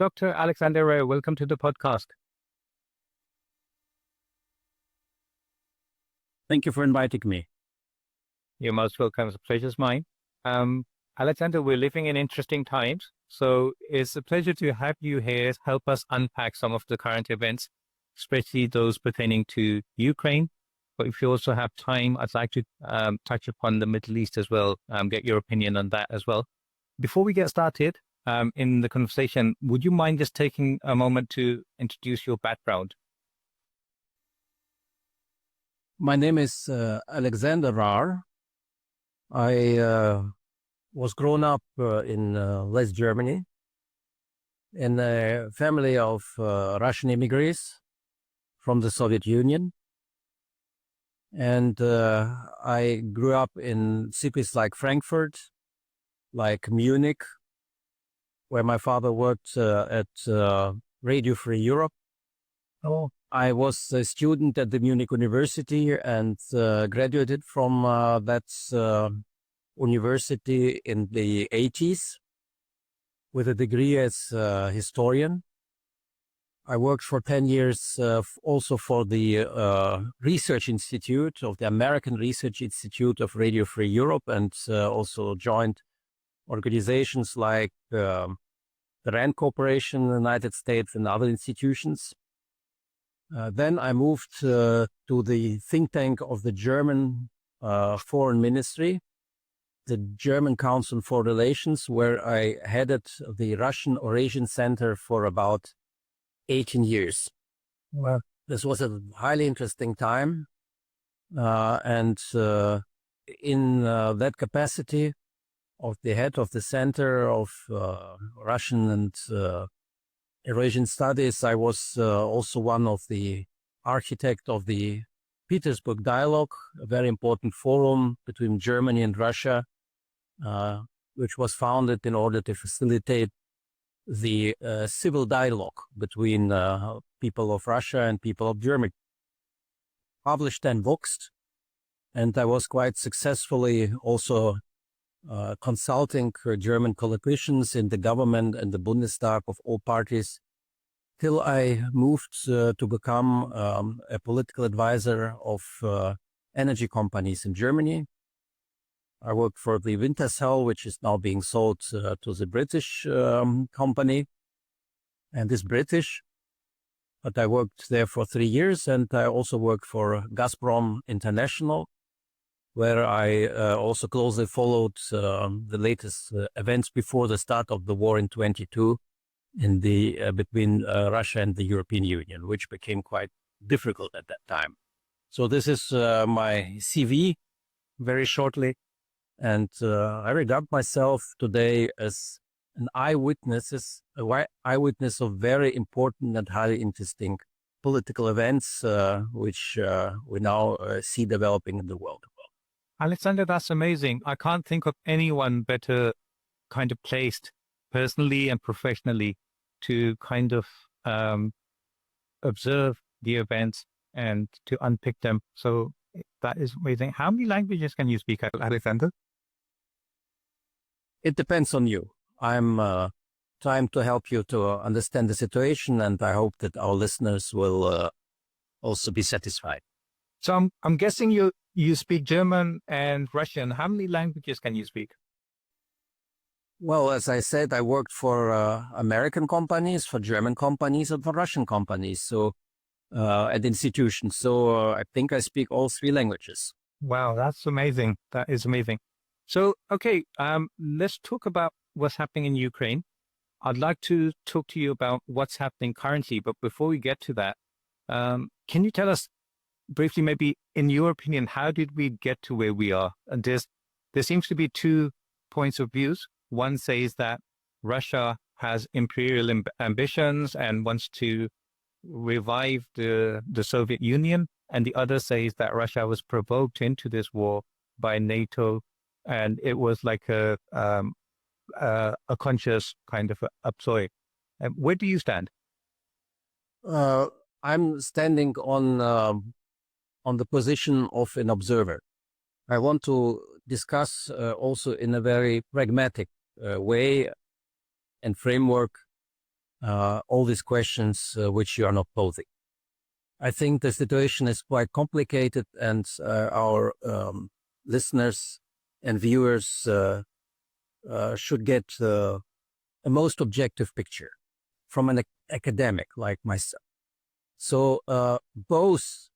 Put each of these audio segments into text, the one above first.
Dr. Alexander Rahr, welcome to the podcast. Thank you for inviting me. You're most welcome. It's a pleasure's mine. Alexander, we're living in interesting times, so it's a pleasure to have you here to help us unpack some of the current events, especially those pertaining to Ukraine. But if you also have time, I'd like to touch upon the Middle East as well, get your opinion on that as well. Before we get started in the conversation, would you mind just taking a moment to introduce your background? My name is Alexander Rahr. I was grown up in West Germany in a family of Russian immigrants from the Soviet Union. And I grew up in cities like Frankfurt, like Munich, where my father worked at Radio Free Europe. Oh, I was a student at the Munich University and graduated from that university in the 80s with a degree as a historian. I worked for 10 years also for the Research Institute of the American Research Institute of Radio Free Europe, and also joined organizations like the RAND Corporation in the United States and other institutions. Then I moved to the think tank of the German Foreign Ministry, the German Council for Relations, where I headed the Russian Eurasian Center for about 18 years. Well, this was a highly interesting time. And in that capacity of the head of the Center of Russian and Eurasian Studies, I was also one of the architects of the Petersburg Dialogue, a very important forum between Germany and Russia, which was founded in order to facilitate the civil dialogue between people of Russia and people of Germany. Published 10 books, and I was quite successfully also consulting German politicians in the government and the Bundestag of all parties, till I moved to become a political advisor of energy companies in Germany. I worked for the Wintershall, which is now being sold to the British company, and is British. But I worked there for 3 years, and I also worked for Gazprom International, where I also closely followed the latest events before the start of the war in 22 in the between Russia and the European Union, which became quite difficult at that time. So this is my CV, very shortly. And I regard myself today as an eyewitness of very important and highly interesting political events, which we now see developing in the world. Alexander, that's amazing. I can't think of anyone better kind of placed personally and professionally to kind of observe the events and to unpick them. So that is amazing. How many languages can you speak, Alexander? It depends on you. I'm trying to help you to understand the situation, and I hope that our listeners will also be satisfied. So I'm guessing you speak German and Russian. How many languages can you speak? Well, as I said, I worked for American companies, for German companies, and for Russian companies, so at institutions. So I think I speak all 3 languages. Wow, that's amazing. That is amazing. So, okay, let's talk about what's happening in Ukraine. I'd like to talk to you about what's happening currently, but before we get to that, can you tell us briefly, maybe in your opinion, how did we get to where we are? And there seems to be 2 points of views. One says that Russia has imperial ambitions and wants to revive the Soviet Union, and the other says that Russia was provoked into this war by NATO, and it was like a conscious kind of a ploy. Where do you stand? I'm standing on the position of an observer. I want to discuss also in a very pragmatic way and framework all these questions which you are not posing. I think the situation is quite complicated, and our listeners and viewers should get a most objective picture from an academic like myself. So both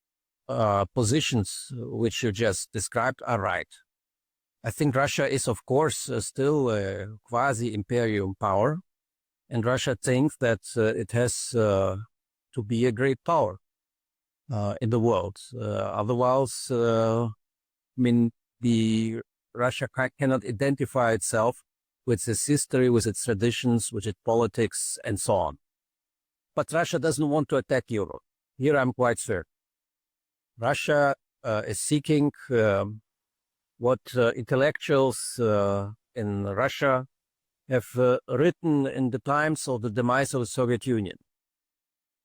positions which you just described are right. I think Russia is, of course, still a quasi-imperial power, and Russia thinks that it has to be a great power in the world. Otherwise, I mean, Russia cannot identify itself with its history, with its traditions, with its politics, and so on. But Russia doesn't want to attack Europe. Here I'm quite certain. Russia is seeking what intellectuals in Russia have written in the times of the demise of the Soviet Union.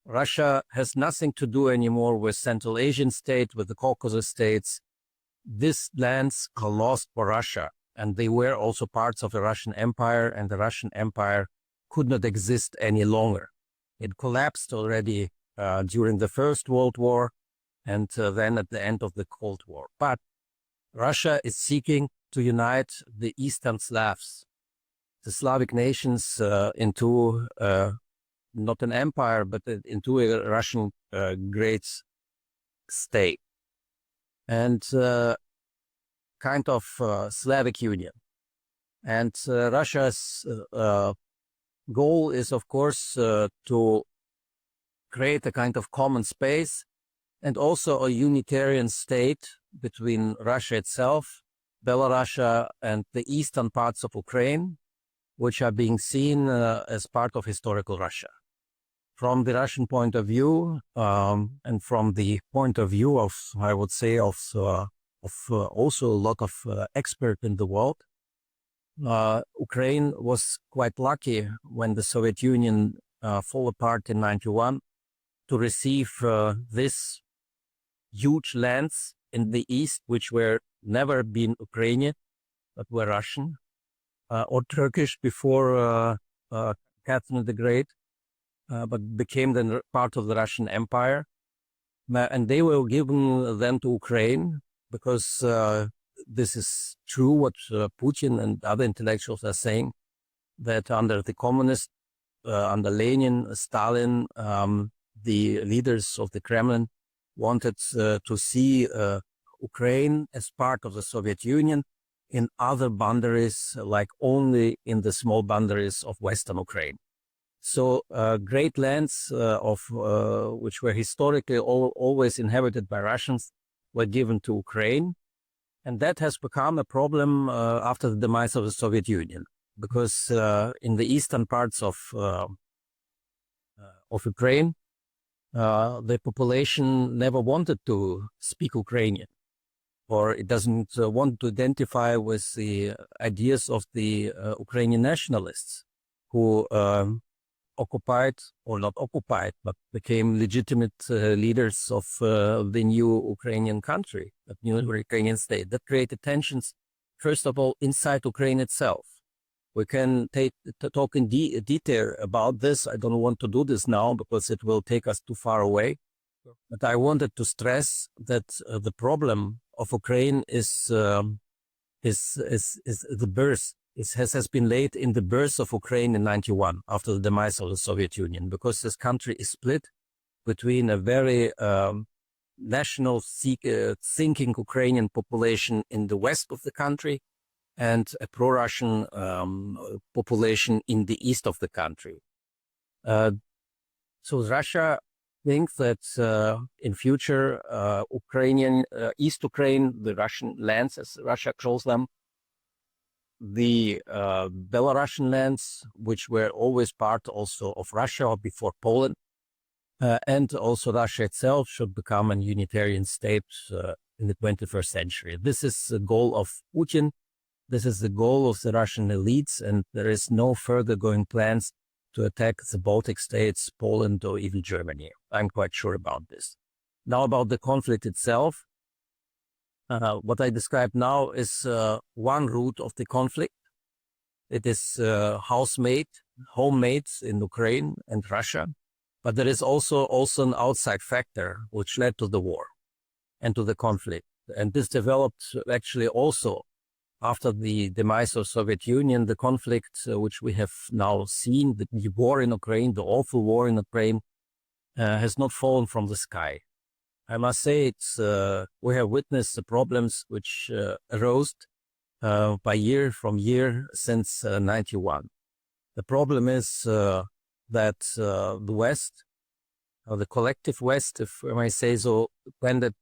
Russia has nothing to do anymore with Central Asian states, with the Caucasus states. These lands are lost for Russia, and they were also parts of the Russian Empire, and the Russian Empire could not exist any longer. It collapsed already during the First World War, and then at the end of the Cold War. But Russia is seeking to unite the Eastern Slavs, the Slavic nations, into not an empire, but into a Russian great state, and kind of Slavic union. And Russia's goal is, of course, to create a kind of common space and also a unitarian state between Russia itself, Belarus, and the eastern parts of Ukraine, which are being seen as part of historical Russia. From the Russian point of view, and from the point of view of, I would say, of also a lot of experts in the world, Ukraine was quite lucky when the Soviet Union fell apart in 1991 to receive this huge lands in the east, which were never been Ukrainian, but were Russian or Turkish before Catherine the Great, but became then part of the Russian Empire. And they were given then to Ukraine because this is true what Putin and other intellectuals are saying, that under the communists, under Lenin, Stalin, the leaders of the Kremlin wanted to see Ukraine as part of the Soviet Union in other boundaries, like only in the small boundaries of Western Ukraine. So great lands which were historically always inhabited by Russians were given to Ukraine. And that has become a problem after the demise of the Soviet Union, because in the eastern parts of Ukraine, the population never wanted to speak Ukrainian, or it doesn't want to identify with the ideas of the Ukrainian nationalists who occupied, or not occupied, but became legitimate leaders of the new Ukrainian country, the new Ukrainian state. That created tensions, first of all, inside Ukraine itself. We can talk in detail about this. I don't want to do this now because it will take us too far away. Sure. But I wanted to stress that the problem of Ukraine is the birth. It has been laid in the birth of Ukraine in 1991 after the demise of the Soviet Union, because this country is split between a very national thinking Ukrainian population in the west of the country and a pro-Russian population in the east of the country. So Russia thinks that in future Ukrainian, East Ukraine, the Russian lands, as Russia calls them, the Belarusian lands, which were always part also of Russia or before Poland, and also Russia itself should become a unitarian state in the 21st century. This is the goal of Putin. This is the goal of the Russian elites, and there is no further going plans to attack the Baltic states, Poland, or even Germany. I'm quite sure about this. Now about the conflict itself. What I described now is one root of the conflict. It is housemaid homemade in Ukraine and Russia, but there is also an outside factor which led to the war and to the conflict. And this developed actually also after the demise of Soviet Union, the conflict which we have now seen, the war in Ukraine, the awful war in Ukraine, has not fallen from the sky. I must say we have witnessed the problems which arose by year from year since 91. The problem is that the West, or the collective West, if I may say so, tended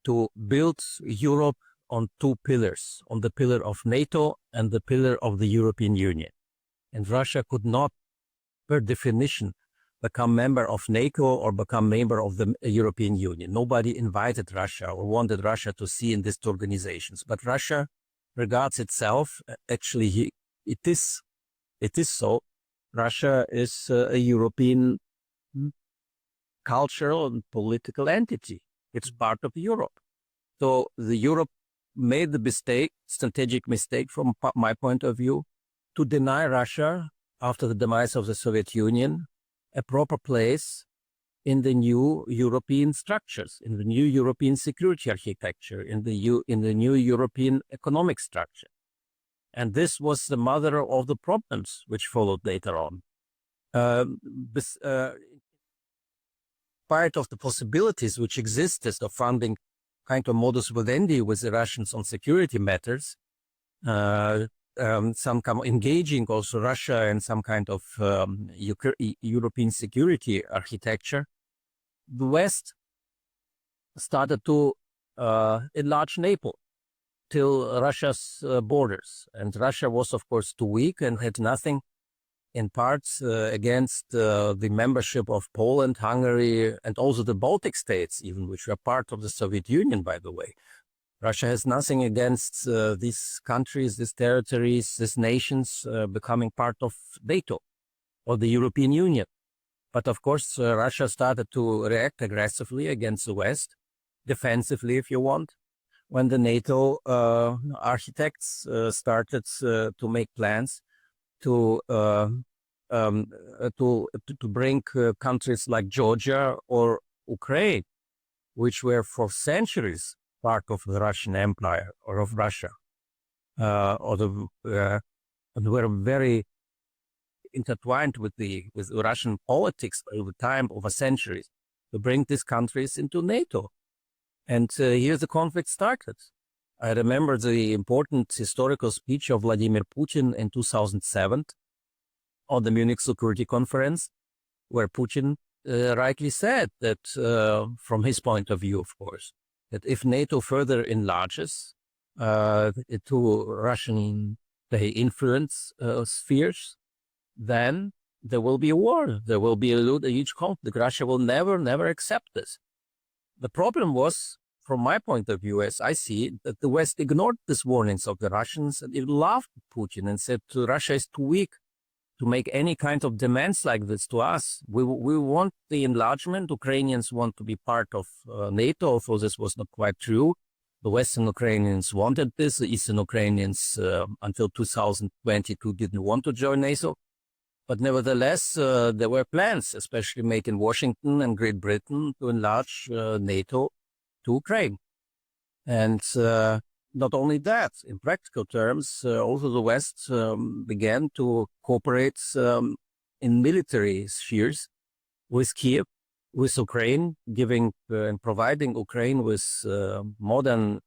to build Europe on two pillars, on the pillar of NATO and the pillar of the European Union. And Russia could not, per definition, become member of NATO or become member of the European Union. Nobody invited Russia or wanted Russia to see in these two organizations. But Russia regards itself, actually, it is so. Russia is a European cultural and political entity. It's part of Europe. So the Europe made the strategic mistake from my point of view, to deny Russia, after the demise of the Soviet Union, a proper place in the new European structures, in the new European security architecture, in the new European economic structure. And this was the mother of the problems which followed later on. Part of the possibilities which existed of funding kind of modus vivendi with the Russians on security matters, engaging also Russia in some kind of European security architecture, the West started to enlarge NATO till Russia's borders. And Russia was, of course, too weak and had nothing in parts against the membership of Poland, Hungary, and also the Baltic states, even, which were part of the Soviet Union, by the way. Russia has nothing against these countries, these territories, these nations becoming part of NATO or the European Union. But of course, Russia started to react aggressively against the West, defensively, if you want, when the NATO architects started to make plans to bring countries like Georgia or Ukraine, which were for centuries part of the Russian Empire or of Russia, and were very intertwined with Russian politics over time, over centuries, to bring these countries into NATO. And here the conflict started. I remember the important historical speech of Vladimir Putin in 2007 on the Munich Security Conference, where Putin rightly said that, from his point of view, of course, that if NATO further enlarges to Russian influence spheres, then there will be a war. There will be a huge conflict. Russia will never accept this. The problem was, from my point of view, as I see it, that the West ignored these warnings of the Russians, and it laughed at Putin and said, Russia is too weak to make any kind of demands like this to us. We want the enlargement. Ukrainians want to be part of NATO, although this was not quite true. The Western Ukrainians wanted this. The Eastern Ukrainians, until 2022, didn't want to join NATO. But nevertheless, there were plans, especially made in Washington and Great Britain, to enlarge NATO to Ukraine. And not only that, in practical terms, also the West began to cooperate in military spheres with Kiev, with Ukraine, giving and providing Ukraine with modern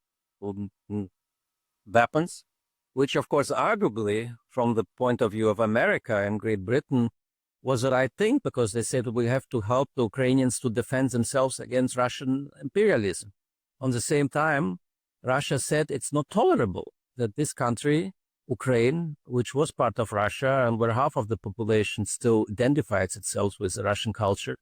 weapons, which, of course, arguably, from the point of view of America and Great Britain, was the right thing, because they said we have to help the Ukrainians to defend themselves against Russian imperialism. On the same time, Russia said it's not tolerable that this country, Ukraine, which was part of Russia and where half of the population still identifies itself with the Russian culture,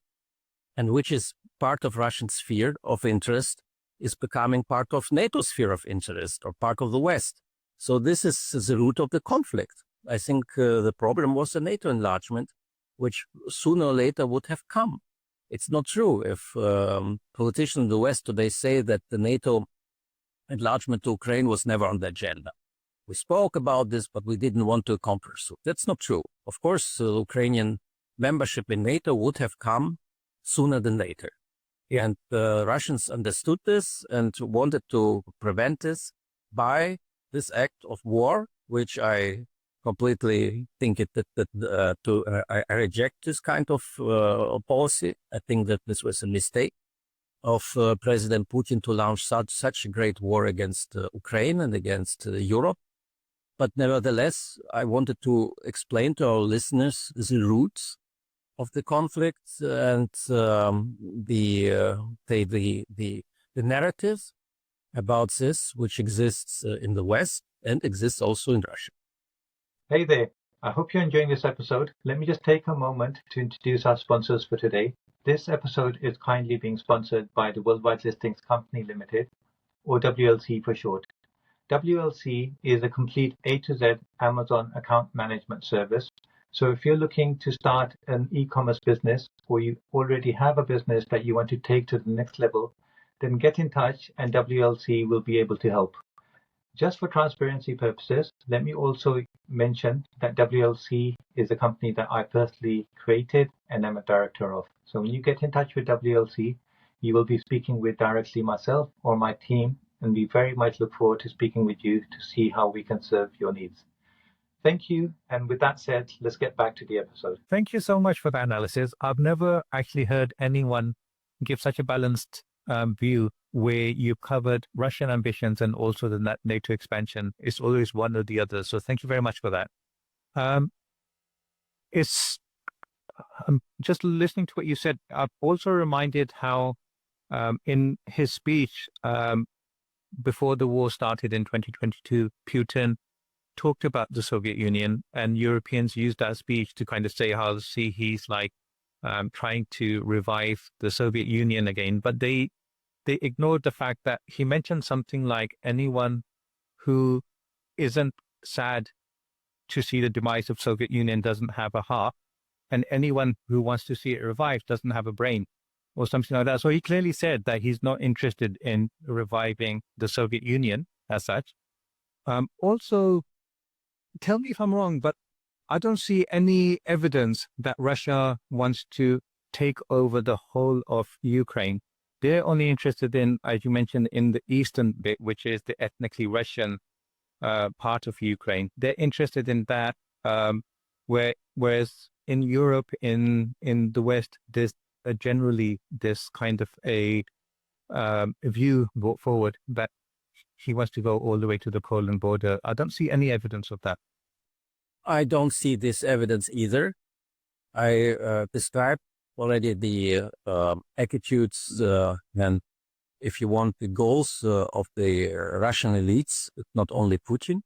and which is part of Russian sphere of interest, is becoming part of NATO's sphere of interest or part of the West. So this is the root of the conflict. I think the problem was the NATO enlargement, which sooner or later would have come. It's not true if politicians in the West today say that the NATO enlargement to Ukraine was never on the agenda. We spoke about this, but we didn't want to accomplish so. That's not true. Of course, Ukrainian membership in NATO would have come sooner than later. Yeah. And the Russians understood this and wanted to prevent this by this act of war, which I completely think I reject this kind of policy. I think that this was a mistake of President Putin to launch such a great war against Ukraine and against Europe. But nevertheless, I wanted to explain to our listeners the roots of the conflict and the narrative about this, which exists in the West and exists also in Russia. Hey there. I hope you're enjoying this episode. Let me just take a moment to introduce our sponsors for today. This episode is kindly being sponsored by the Worldwide Listings Company Limited, or WLC for short. WLC is a complete A to Z Amazon account management service. So if you're looking to start an e-commerce business, or you already have a business that you want to take to the next level, then get in touch and WLC will be able to help. Just for transparency purposes, let me also mention that WLC is a company that I personally created and am a director of. So when you get in touch with WLC, you will be speaking with directly myself or my team, and we very much look forward to speaking with you to see how we can serve your needs. Thank you. And with that said, let's get back to the episode. Thank you so much for that analysis. I've never actually heard anyone give such a balanced view where you covered Russian ambitions and also the NATO expansion. It's always one or the other. So thank you very much for that. It's just listening to what you said. I'm also reminded how in his speech before the war started in 2022, Putin talked about the Soviet Union, and Europeans used that speech to kind of say how, see, he's like trying to revive the Soviet Union again. But they ignored the fact that he mentioned something like anyone who isn't sad to see the demise of Soviet Union doesn't have a heart, and anyone who wants to see it revived doesn't have a brain, or something like that. So he clearly said that he's not interested in reviving the Soviet Union as such. Also, tell me if I'm wrong, but I don't see any evidence that Russia wants to take over the whole of Ukraine. They're only interested in, as you mentioned, in the eastern bit, which is the ethnically Russian part of Ukraine. They're interested in that, whereas in Europe, in the West, there's generally this kind of a view brought forward that he wants to go all the way to the Poland border. I don't see any evidence of that. I don't see this evidence either. I described already the attitudes and, if you want, the goals of the Russian elites, not only Putin,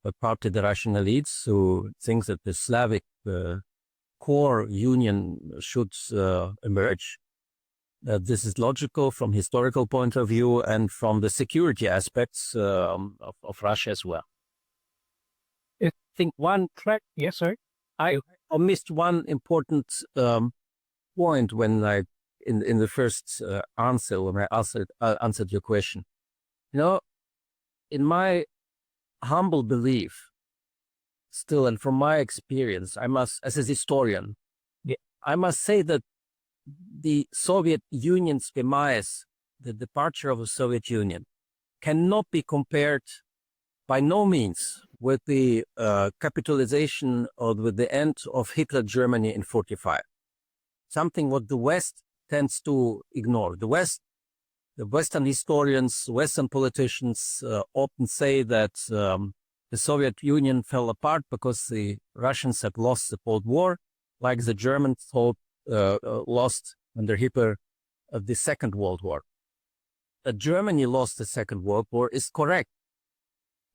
but partly the Russian elites who think that the Slavic core union should emerge. This is logical from historical point of view and from the security aspects of Russia as well. I think one track. Yes, sorry. I missed one important point when I in the first answer when I answered your question. You know, in my humble belief, still, and from my experience, I must, as a historian, I must say that the Soviet Union's demise, the departure of the Soviet Union, cannot be compared by no means with the capitalization or with the end of Hitler Germany in 1945. Something what the West tends to ignore. The Western historians, Western politicians often say that the Soviet Union fell apart because the Russians had lost the Cold War, like the Germans lost under Hitler the Second World War. That Germany lost the Second World War is correct.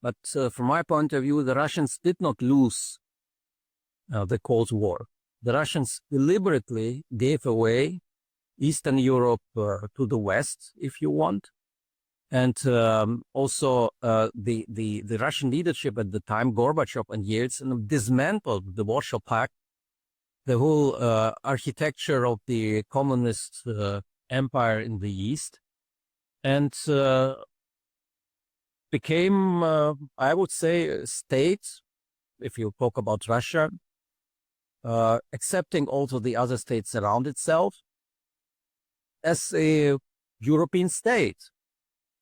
But from my point of view, the Russians did not lose the Cold War. The Russians deliberately gave away Eastern Europe to the West, if you want. And also the Russian leadership at the time, Gorbachev and Yeltsin, dismantled the Warsaw Pact, the whole architecture of the communist empire in the East. And became, I would say, a state, if you talk about Russia, accepting also the other states around itself as a European state.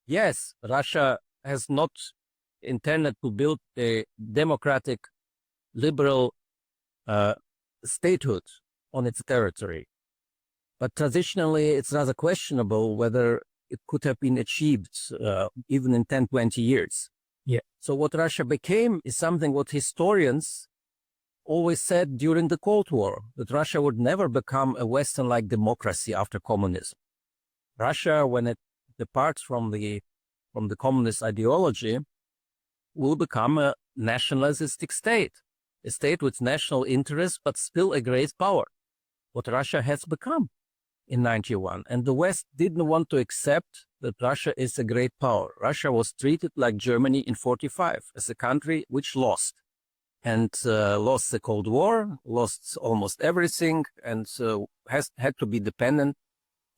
Yes, Russia has not intended to build a democratic, liberal statehood on its territory. But traditionally, it's rather questionable whether it could have been achieved even in 10, 20 years. Yeah. So what Russia became is something what historians always said during the Cold War, that Russia would never become a Western-like democracy after communism. Russia, when it departs from the communist ideology, will become a nationalistic state, a state with national interests, but still a great power, what Russia has become in 91. And the West didn't want to accept that Russia is a great power. Russia was treated like Germany in 45, as a country which lost. And lost the Cold War, lost almost everything, and had to be dependent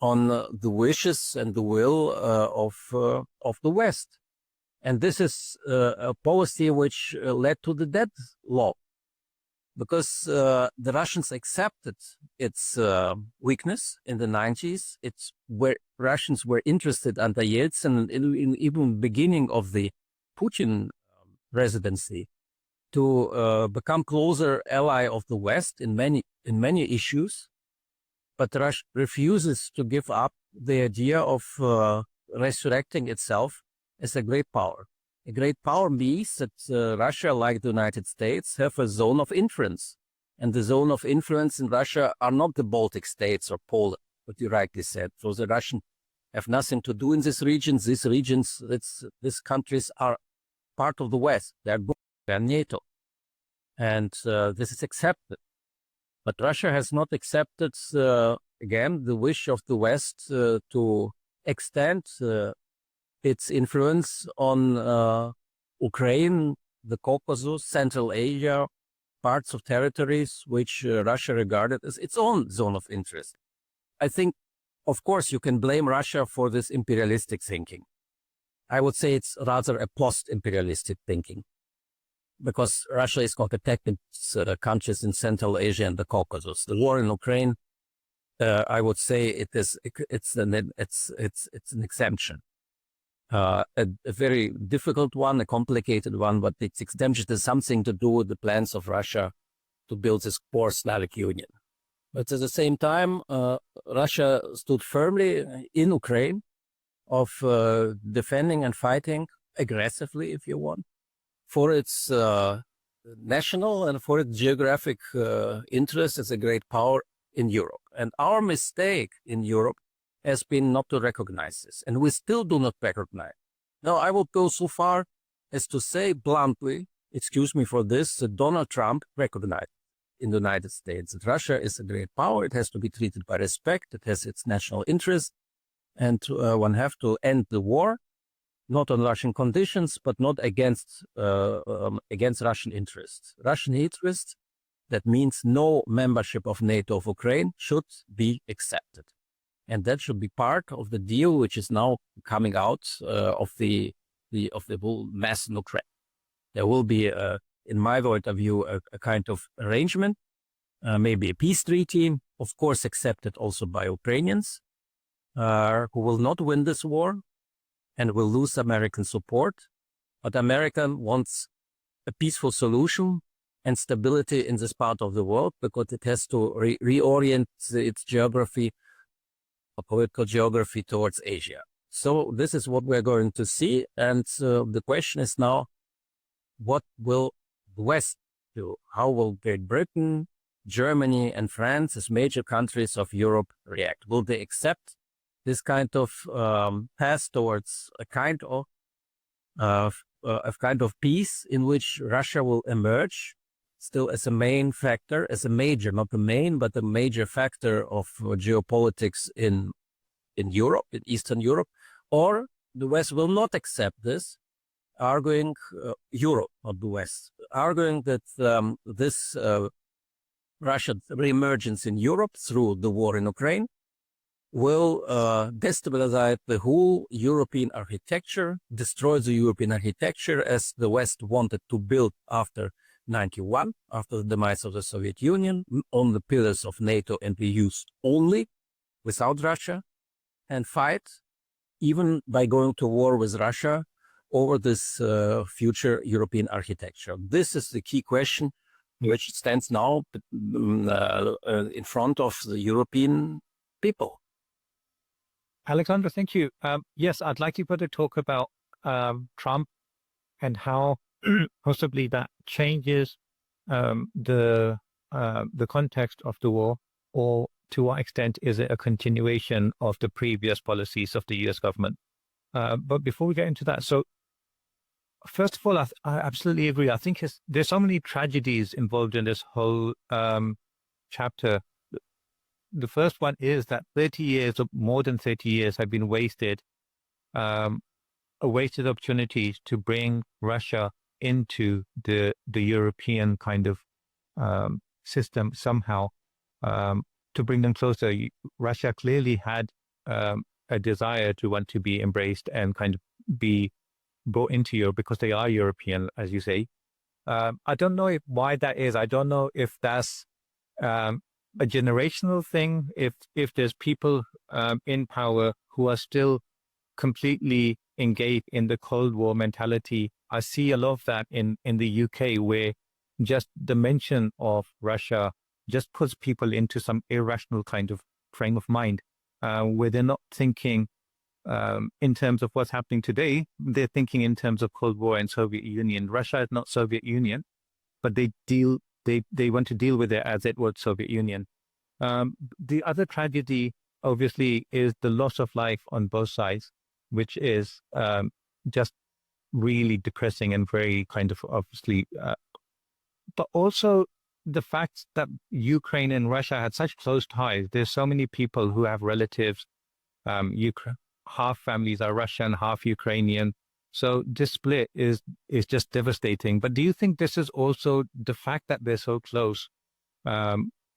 on the wishes and the will of the West. And this is a policy which led to the deadlock, because the Russians accepted its weakness in the 90s. It's where Russians were interested under Yeltsin, in even beginning of the Putin presidency, to become closer ally of the West in many issues, but Russia refuses to give up the idea of resurrecting itself as a great power. A great power means that Russia, like the United States, have a zone of influence, and the zone of influence in Russia are not the Baltic states or Poland, what you rightly said. So the Russians have nothing to do in these regions. These countries are part of the West. They're NATO. And this is accepted. But Russia has not accepted, again, the wish of the West to extend its influence on Ukraine, the Caucasus, Central Asia, parts of territories which Russia regarded as its own zone of interest. I think, of course, you can blame Russia for this imperialistic thinking. I would say it's rather a post-imperialistic thinking, because Russia is not attacking countries in Central Asia and the Caucasus. The war in Ukraine, I would say it's an exemption. A very difficult one, a complicated one, but its exemption has something to do with the plans of Russia to build this core Slavic Union. But at the same time, Russia stood firmly in Ukraine of defending and fighting aggressively, if you want, for its national and for its geographic interest as a great power in Europe. And our mistake in Europe has been not to recognize this, and we still do not recognize. Now, I will go so far as to say bluntly, excuse me for this, that Donald Trump recognized in the United States that Russia is a great power. It has to be treated by respect. It has its national interest, and one have to end the war, not on Russian conditions, but not against Russian interests. Russian interests, that means no membership of NATO of Ukraine, should be accepted. And that should be part of the deal which is now coming out of the whole mess in Ukraine. There will be, in my point of view, a kind of arrangement, maybe a peace treaty, of course accepted also by Ukrainians, who will not win this war and will lose American support. But America wants a peaceful solution and stability in this part of the world, because it has to reorient its geography, political geography, towards Asia. So this is what we're going to see. And the question is now, what will the West do? How will Great Britain, Germany, and France, as major countries of Europe, react? Will they accept this kind of path towards a kind of peace in which Russia will emerge still as a main factor, as a major, not the main, but a major factor of geopolitics in Europe, in Eastern Europe, or the West will not accept this, arguing, Europe, not the West, arguing that this Russian reemergence in Europe through the war in Ukraine will destabilize the whole European architecture, destroy the European architecture as the West wanted to build after 91, after the demise of the Soviet Union, on the pillars of NATO and the EU only, without Russia, and fight, even by going to war with Russia, over this future European architecture. This is the key question which stands now in front of the European people. Alexander, thank you. Yes, I'd like you to talk about Trump and how possibly that changes the context of the war, or to what extent is it a continuation of the previous policies of the US government? But before we get into that, so first of all, I absolutely agree. I think there's so many tragedies involved in this whole chapter. The first one is that 30 years, or more than 30 years, have been wasted, a wasted opportunity to bring Russia into the European kind of system somehow, to bring them closer. Russia clearly had a desire to want to be embraced and kind of be brought into Europe because they are European, as you say. I don't know why that is. I don't know if that's a generational thing, if there's people in power who are still completely engaged in the Cold War mentality. I see a lot of that in the UK, where just the mention of Russia just puts people into some irrational kind of frame of mind, where they're not thinking in terms of what's happening today. They're thinking in terms of Cold War and Soviet Union. Russia is not Soviet Union, but they want to deal with it as it was Soviet Union. The other tragedy, obviously, is the loss of life on both sides, which is just really depressing and very kind of obviously, but also the fact that Ukraine and Russia had such close ties. There's so many people who have relatives. Half families are Russian, half Ukrainian. So this split is just devastating. But do you think this is also the fact that they're so close,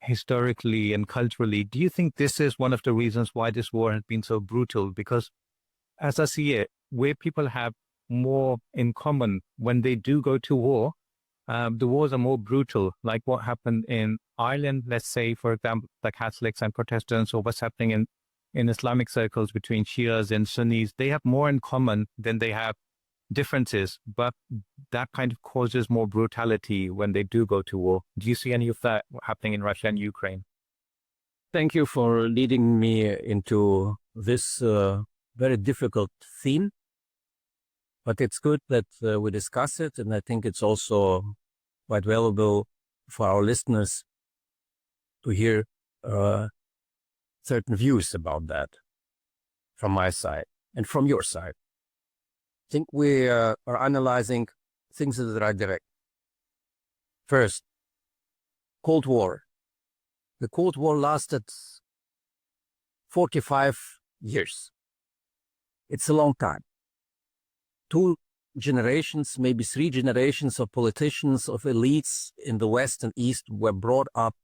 historically and culturally? Do you think this is one of the reasons why this war has been so brutal? Because as I see it, where people have more in common when they do go to war, the wars are more brutal, like what happened in Ireland, let's say, for example, the Catholics and Protestants, or what's happening in Islamic circles between Shias and Sunnis. They have more in common than they have differences, but that kind of causes more brutality when they do go to war. Do you see any of that happening in Russia and Ukraine? Thank you for leading me into this very difficult theme, but it's good that we discuss it, and I think it's also quite valuable for our listeners to hear certain views about that from my side and from your side. I think we are analyzing things in the right direction. First, Cold War. The Cold War lasted 45 years. It's a long time. 2 generations, maybe 3 generations of politicians, of elites in the West and East were brought up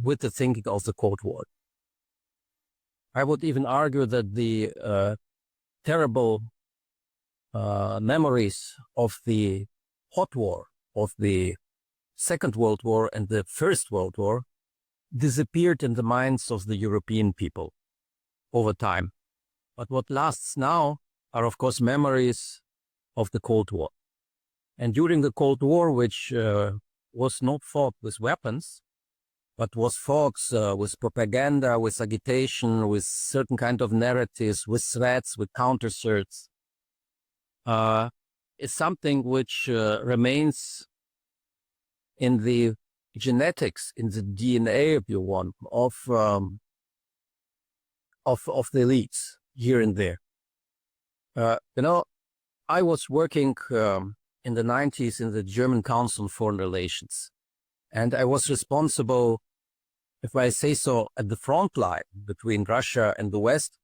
with the thinking of the Cold War. I would even argue that the terrible memories of the hot war, of the Second World War and the First World War, disappeared in the minds of the European people over time. But what lasts now are, of course, memories of the Cold War. And during the Cold War, which was not fought with weapons, but was fought with propaganda, with agitation, with certain kind of narratives, with threats, with counter-threats, is something which remains in the genetics, in the DNA, if you want, of the elites here and there. I was working in the 90s in the German Council on Foreign Relations, and I was responsible, if I say so, at the front line between Russia and the West,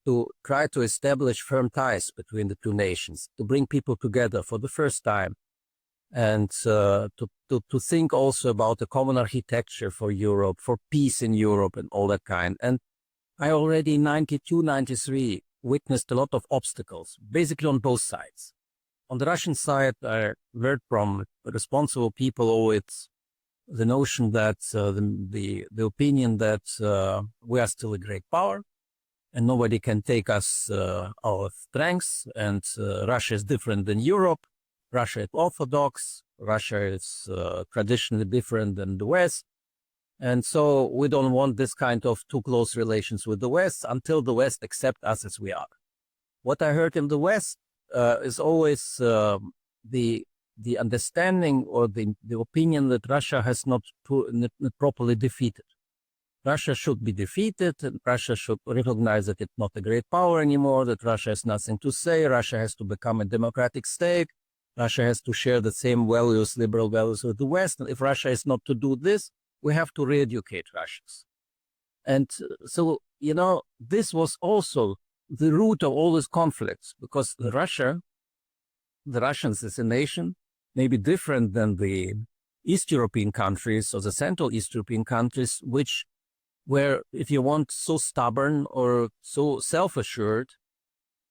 to try to establish firm ties between the two nations, to bring people together for the first time, and to think also about a common architecture for Europe, for peace in Europe and all that kind. And I already in 92, 93 witnessed a lot of obstacles, basically on both sides. On the Russian side, I heard from responsible people always the notion that the opinion that we are still a great power and nobody can take us our strengths, and Russia is different than Europe. Russia is orthodox. Russia is traditionally different than the West. And so we don't want this kind of too close relations with the West until the West accept us as we are. What I heard in the West is always the understanding or the opinion that Russia has not properly defeated. Russia should be defeated, and Russia should recognize that it's not a great power anymore, that Russia has nothing to say, Russia has to become a democratic state, Russia has to share the same values, liberal values with the West, and if Russia is not to do this, we have to re-educate Russians. And so, this was also the root of all these conflicts, because the Russians as a nation may be different than the East European countries or the Central East European countries, which were, if you want, so stubborn or so self-assured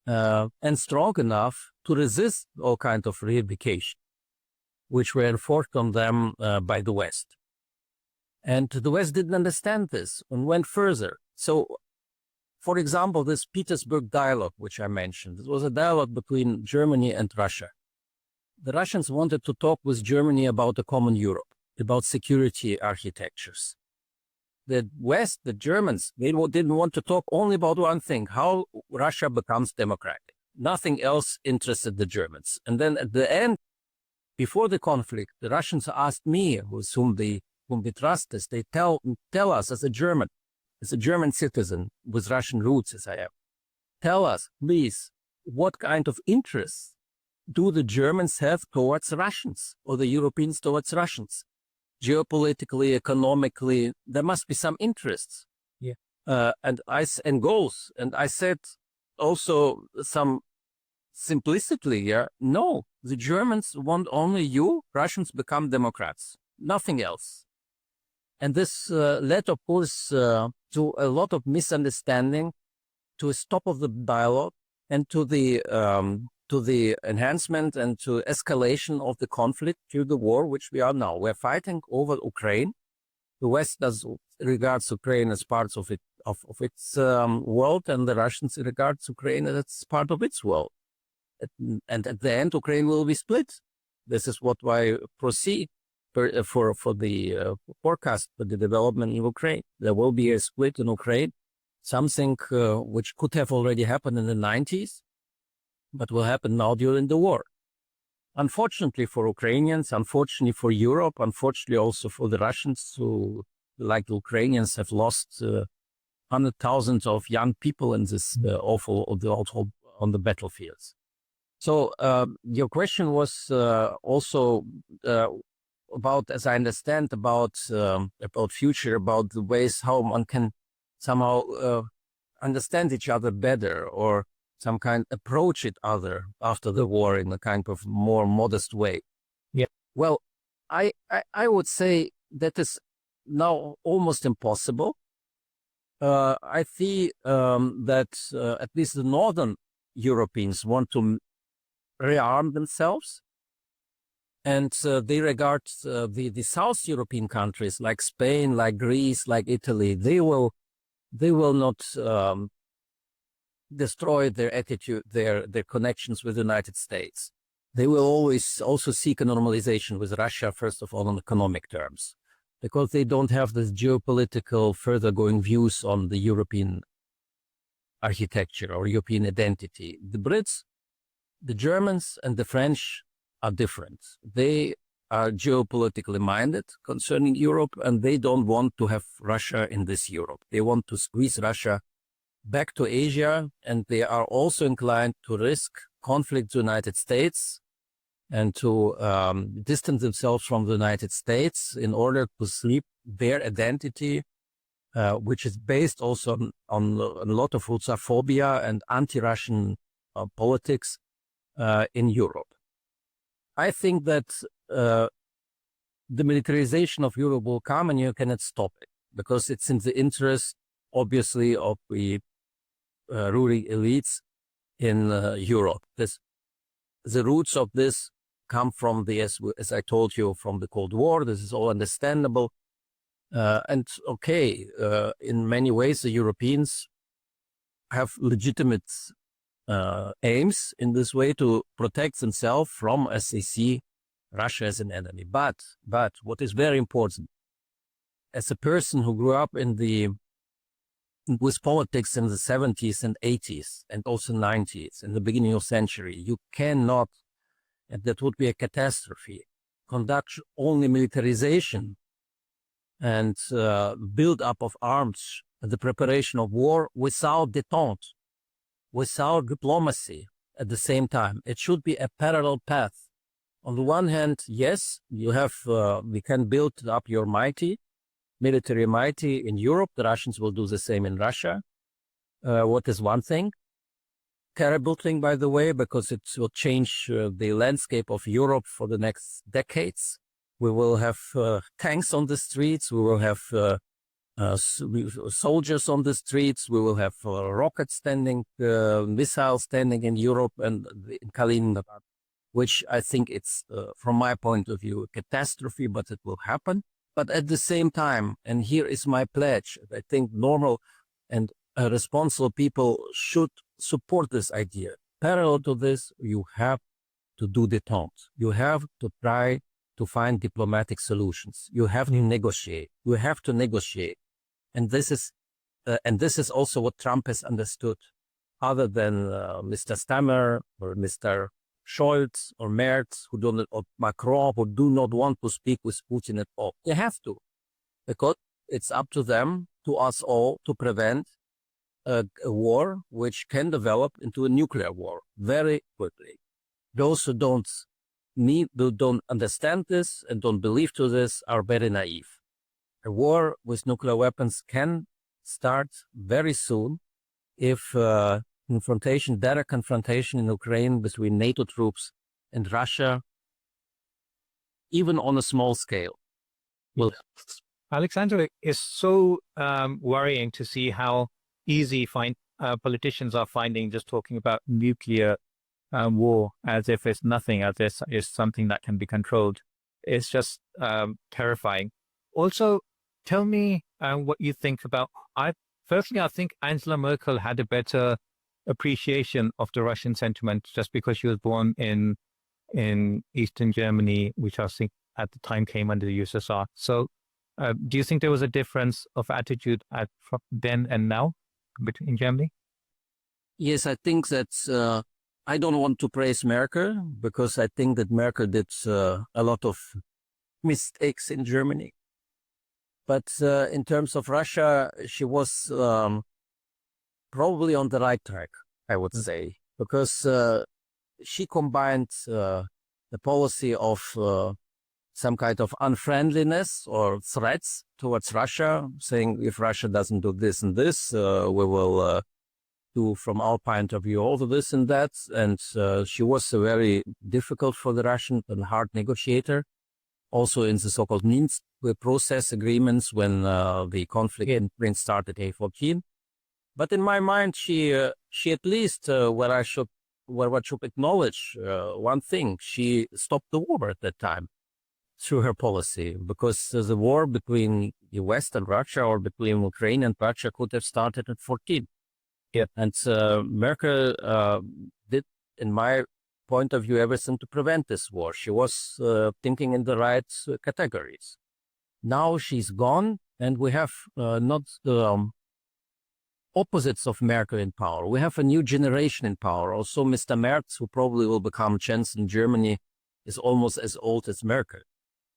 and strong enough to resist all kinds of reunification, which were enforced on them by the West. And the West didn't understand this and went further. So, for example, this Petersburg dialogue, which I mentioned, it was a dialogue between Germany and Russia. The Russians wanted to talk with Germany about a common Europe, about security architectures. The West, the Germans, they didn't want to talk only about one thing, how Russia becomes democratic. Nothing else interested the Germans. And then at the end, before the conflict, the Russians asked me, whom they trust us, they tell us as a German citizen with Russian roots as I am, tell us, please, what kind of interests do the Germans have towards Russians or the Europeans towards Russians? Geopolitically, economically, there must be some interests. Yeah. And goals. And I said also some simplicity, no, the Germans want only you, Russians become Democrats, nothing else. And this led, of course, to a lot of misunderstanding, to a stop of the dialogue, and to the enhancement and to escalation of the conflict through the war, which we are now. We're fighting over Ukraine. The West regards Ukraine as part of its world, and the Russians regards Ukraine as part of its world. And at the end, Ukraine will be split. This is what I foresee for the forecast for the development in Ukraine. There will be a split in Ukraine, something which could have already happened in the 90s, but will happen now during the war. Unfortunately for Ukrainians, unfortunately for Europe, unfortunately also for the Russians, who, like the Ukrainians, have lost 100,000 of young people in this awful on the battlefields. So your question was also about, as I understand, about future, about the ways how one can somehow understand each other better, or some kind approach it other after the war in a kind of more modest way. Yeah. Well, I would say that is now almost impossible. I see that at least the northern Europeans want to rearm themselves, and they regard the South European countries like Spain, like Greece, like Italy. They will not destroy their attitude, their connections with the United States. They will always also seek a normalization with Russia, first of all, on economic terms, because they don't have this geopolitical further going views on the European architecture or European identity. The Brits, the Germans, and the French are different. They are geopolitically minded concerning Europe, and they don't want to have Russia in this Europe. They want to squeeze Russia back to Asia, and they are also inclined to risk conflict with the United States and to distance themselves from the United States in order to sleep their identity, which is based also on a lot of Russophobia and anti-Russian politics in Europe. I think that the militarization of Europe will come, and you cannot stop it, because it's in the interest obviously, of the ruling elites in Europe. The roots of this come from as I told you, from the Cold War. This is all understandable. And okay, in many ways, the Europeans have legitimate aims in this way to protect themselves from, as they see, Russia as an enemy. But what is very important, as a person who grew up with politics in the 70s and 80s and also 90s, in the beginning of the century, you cannot, and that would be a catastrophe, conduct only militarization and build up of arms, the preparation of war without détente, without diplomacy at the same time. It should be a parallel path. On the one hand, yes, you have, we can build up your military mighty in Europe. The Russians will do the same in Russia. What is one thing? Terrible thing, by the way, because it will change the landscape of Europe for the next decades. We will have tanks on the streets. We will have soldiers on the streets. We will have rockets standing, missiles standing in Europe and in Kaliningrad, which I think it's, from my point of view, a catastrophe, but it will happen. But at the same time, and here is my pledge, I think normal and responsible people should support this idea. Parallel to this, you have to do détente. You have to try to find diplomatic solutions. You have to negotiate. You have to negotiate. And this is also what Trump has understood, other than Mr. Stammer or Mr. Scholz or Merz, or Macron, who do not want to speak with Putin at all. They have to, because it's up to them, to us all, to prevent a war which can develop into a nuclear war very quickly. Those who don't understand this and don't believe to this are very naive. A war with nuclear weapons can start very soon if direct confrontation in Ukraine between NATO troops and Russia, even on a small scale, will. Alexander, it's so worrying to see how easy politicians are finding just talking about nuclear war as if it's nothing, as if it's something that can be controlled. It's just terrifying. Also, tell me what you think about. Firstly, I think Angela Merkel had a better appreciation of the Russian sentiment just because she was born in Eastern Germany, which I think at the time came under the USSR. So do you think there was a difference of attitude from then and now between Germany? Yes, I think that I don't want to praise Merkel because I think that Merkel did a lot of mistakes in Germany. But in terms of Russia, she was probably on the right track, I would say, because she combined the policy of some kind of unfriendliness or threats towards Russia, saying if Russia doesn't do this and this, we will do from our point of view all of this and that. And she was very difficult for the Russian and hard negotiator, also in the so-called Minsk process agreements when the conflict in Ukraine started in 2014. But in my mind, she at least, where I should acknowledge one thing, she stopped the war at that time through her policy, because the war between the West and Russia or between Ukraine and Russia could have started at 2014. Yeah. And Merkel did, in my point of view, everything to prevent this war. She was thinking in the right categories. Now she's gone, and we have not opposites of Merkel in power. We have a new generation in power. Also, Mr. Merz, who probably will become chancellor in Germany, is almost as old as Merkel.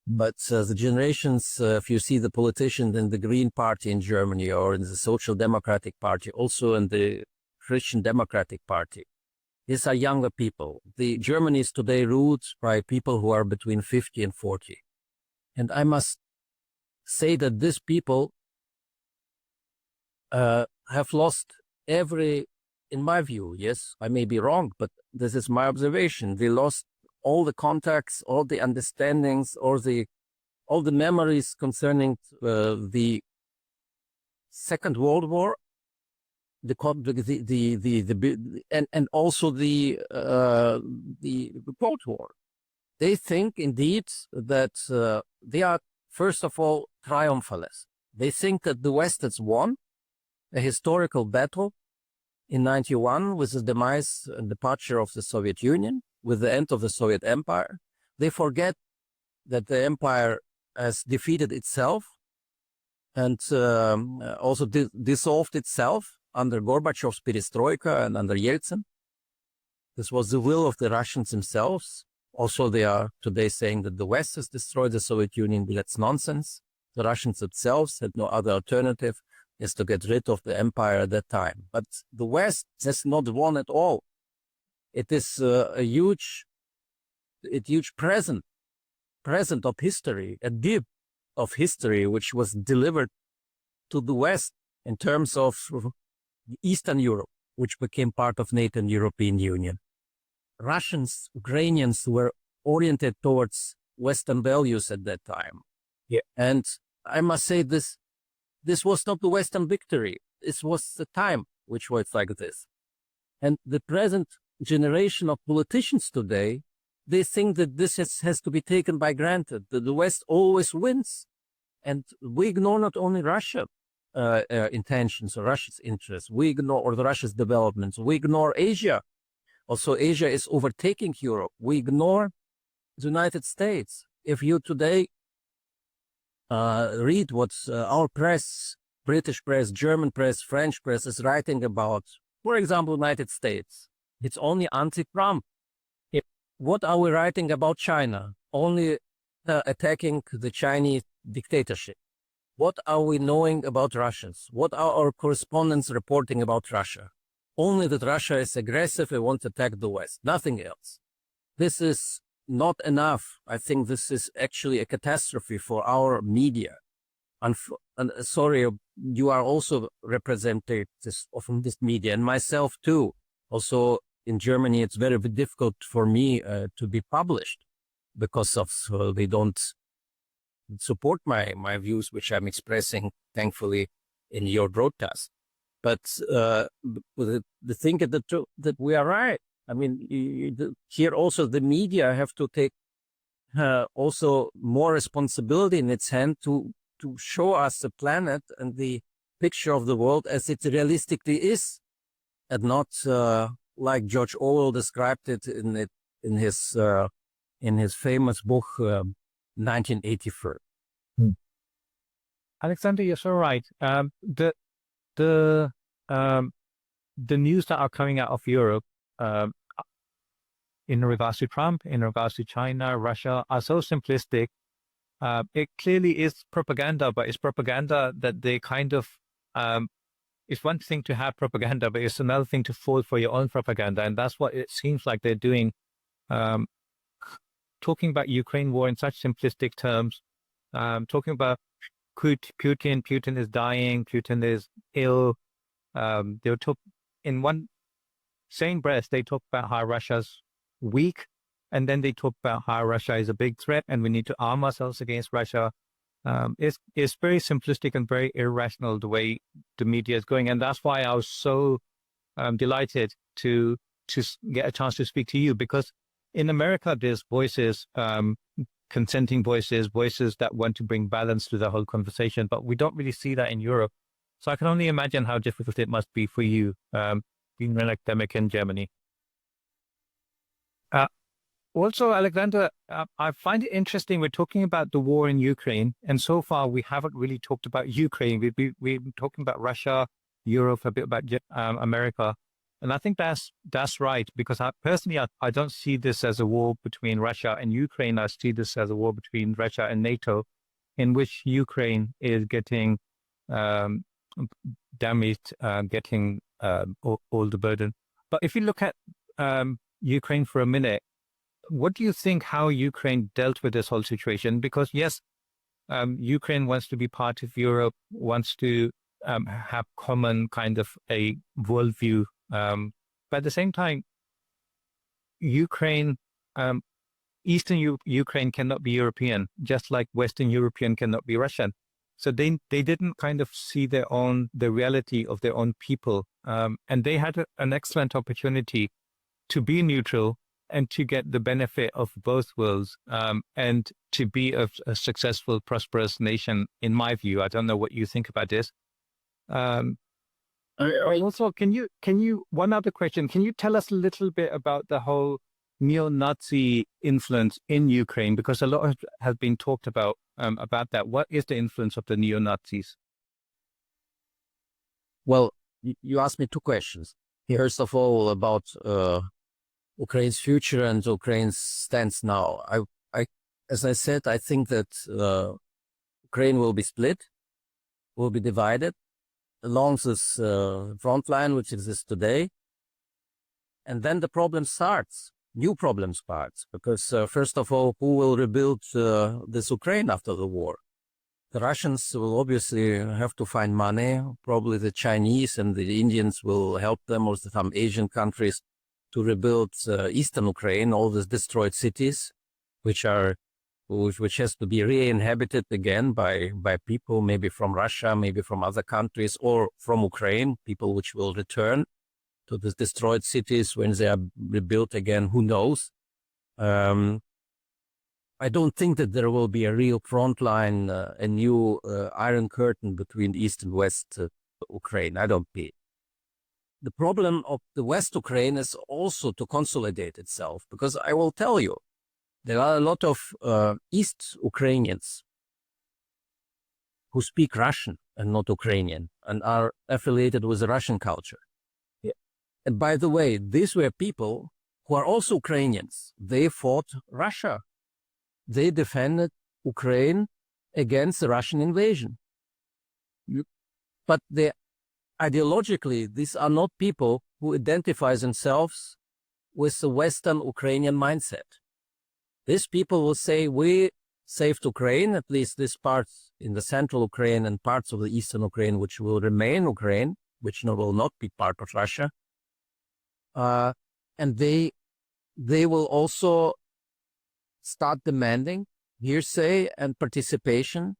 But the generations, if you see the politicians in the Green Party in Germany or in the Social Democratic Party, also in the Christian Democratic Party, these are younger people. The Germany is today ruled by people who are between 50 and 40. And I must say that these people have lost in my view, yes, I may be wrong, but this is my observation. They lost all the contacts, all the understandings, all the memories concerning the Second World War, and also the Cold War. They think indeed that they are, first of all, triumphalist. They think that the West has won a historical battle in 91 with the demise and departure of the Soviet Union, with the end of the Soviet Empire. They forget that the empire has defeated itself and also dissolved itself under Gorbachev's perestroika and under Yeltsin. This was the will of the Russians themselves. Also, they are today saying that the West has destroyed the Soviet Union, but that's nonsense. The Russians themselves had no other alternative is to get rid of the empire at that time. But the West has not won at all. It is a huge present of history, a gift of history, which was delivered to the West in terms of Eastern Europe, which became part of NATO and European Union. Russians, Ukrainians were oriented towards Western values at that time. Yeah. And I must say this was not the Western victory. This was the time which was like this. And the present generation of politicians today, they think that this has to be taken by granted, that the West always wins. And we ignore not only Russia intentions or Russia's interests, we ignore or the Russia's developments, we ignore Asia. Also, Asia is overtaking Europe. We ignore the United States. If you today read what our press, British press, German press, French press is writing about, for example, United States, it's only anti-Trump. What are we writing about China? Only attacking the Chinese dictatorship. What are we knowing about Russians? What are our correspondents reporting about Russia? Only that Russia is aggressive and wants to attack the West, nothing else. This is not enough. I think this is actually a catastrophe for our media. And sorry, you are also representatives of this media, and myself too. Also, in Germany, it's very difficult for me to be published because of they don't support my views, which I'm expressing, thankfully, in your broadcast. But the thing is that we are right. I mean, here also the media have to take also more responsibility in its hand to show us the planet and the picture of the world as it realistically is, and not like George Orwell described it in his famous book 1984. Alexander, you're so right. The news that are coming out of Europe in regards to Trump, in regards to China, Russia, are so simplistic. It clearly is propaganda, but it's propaganda that they kind of, it's one thing to have propaganda, but it's another thing to fall for your own propaganda. And that's what it seems like they're doing, talking about Ukraine war in such simplistic terms, talking about Putin is dying, Putin is ill. They'll talk in one same breath, they talk about how Russia's weak, and then they talk about how Russia is a big threat and we need to arm ourselves against Russia. It's very simplistic and very irrational the way the media is going. And that's why I was so delighted to get a chance to speak to you, because in America, there's voices, consenting voices that want to bring balance to the whole conversation, but we don't really see that in Europe. So I can only imagine how difficult it must be for you being an academic in Germany. Also, Alexander, I find it interesting. We're talking about the war in Ukraine, and so far we haven't really talked about Ukraine. We've been talking about Russia, Europe, a bit about America. And I think that's right, because I don't see this as a war between Russia and Ukraine. I see this as a war between Russia and NATO, in which Ukraine is getting damaged, getting all the burden. But if you look at Ukraine for a minute, what do you think how Ukraine dealt with this whole situation? Because yes, Ukraine wants to be part of Europe, wants to have common kind of a worldview. But at the same time, Ukraine, Eastern Ukraine cannot be European, just like Western European cannot be Russian. So they didn't kind of see the reality of their own people. And they had an excellent opportunity to be neutral and to get the benefit of both worlds, and to be a successful, prosperous nation, in my view. I don't know what you think about this. Also, one other question, can you tell us a little bit about the whole neo-Nazi influence in Ukraine? Because a lot has been talked about that. What is the influence of the neo-Nazis? Well, you asked me two questions. First of all, about Ukraine's future and Ukraine's stance now. As I said, I think that Ukraine will be split, will be divided along this front line which exists today. And then the problem starts, new problem starts, because first of all, who will rebuild this Ukraine after the war? The Russians will obviously have to find money. Probably the Chinese and the Indians will help them, or some Asian countries, to rebuild eastern Ukraine, all these destroyed cities, which has to be re-inhabited again by people, maybe from Russia, maybe from other countries, or from Ukraine, people which will return to these destroyed cities when they are rebuilt again, who knows. I don't think that there will be a real front line, a new Iron Curtain between East and West Ukraine. I don't see it. The problem of the West Ukraine is also to consolidate itself, because I will tell you, there are a lot of East Ukrainians who speak Russian and not Ukrainian and are affiliated with the Russian culture. Yeah. And by the way, these were people who are also Ukrainians. They fought Russia. They defended Ukraine against the Russian invasion. But ideologically, these are not people who identify themselves with the Western Ukrainian mindset. These people will say, we saved Ukraine, at least this part in the central Ukraine and parts of the eastern Ukraine, which will remain Ukraine, which will not be part of Russia. And they will also start demanding hearsay and participation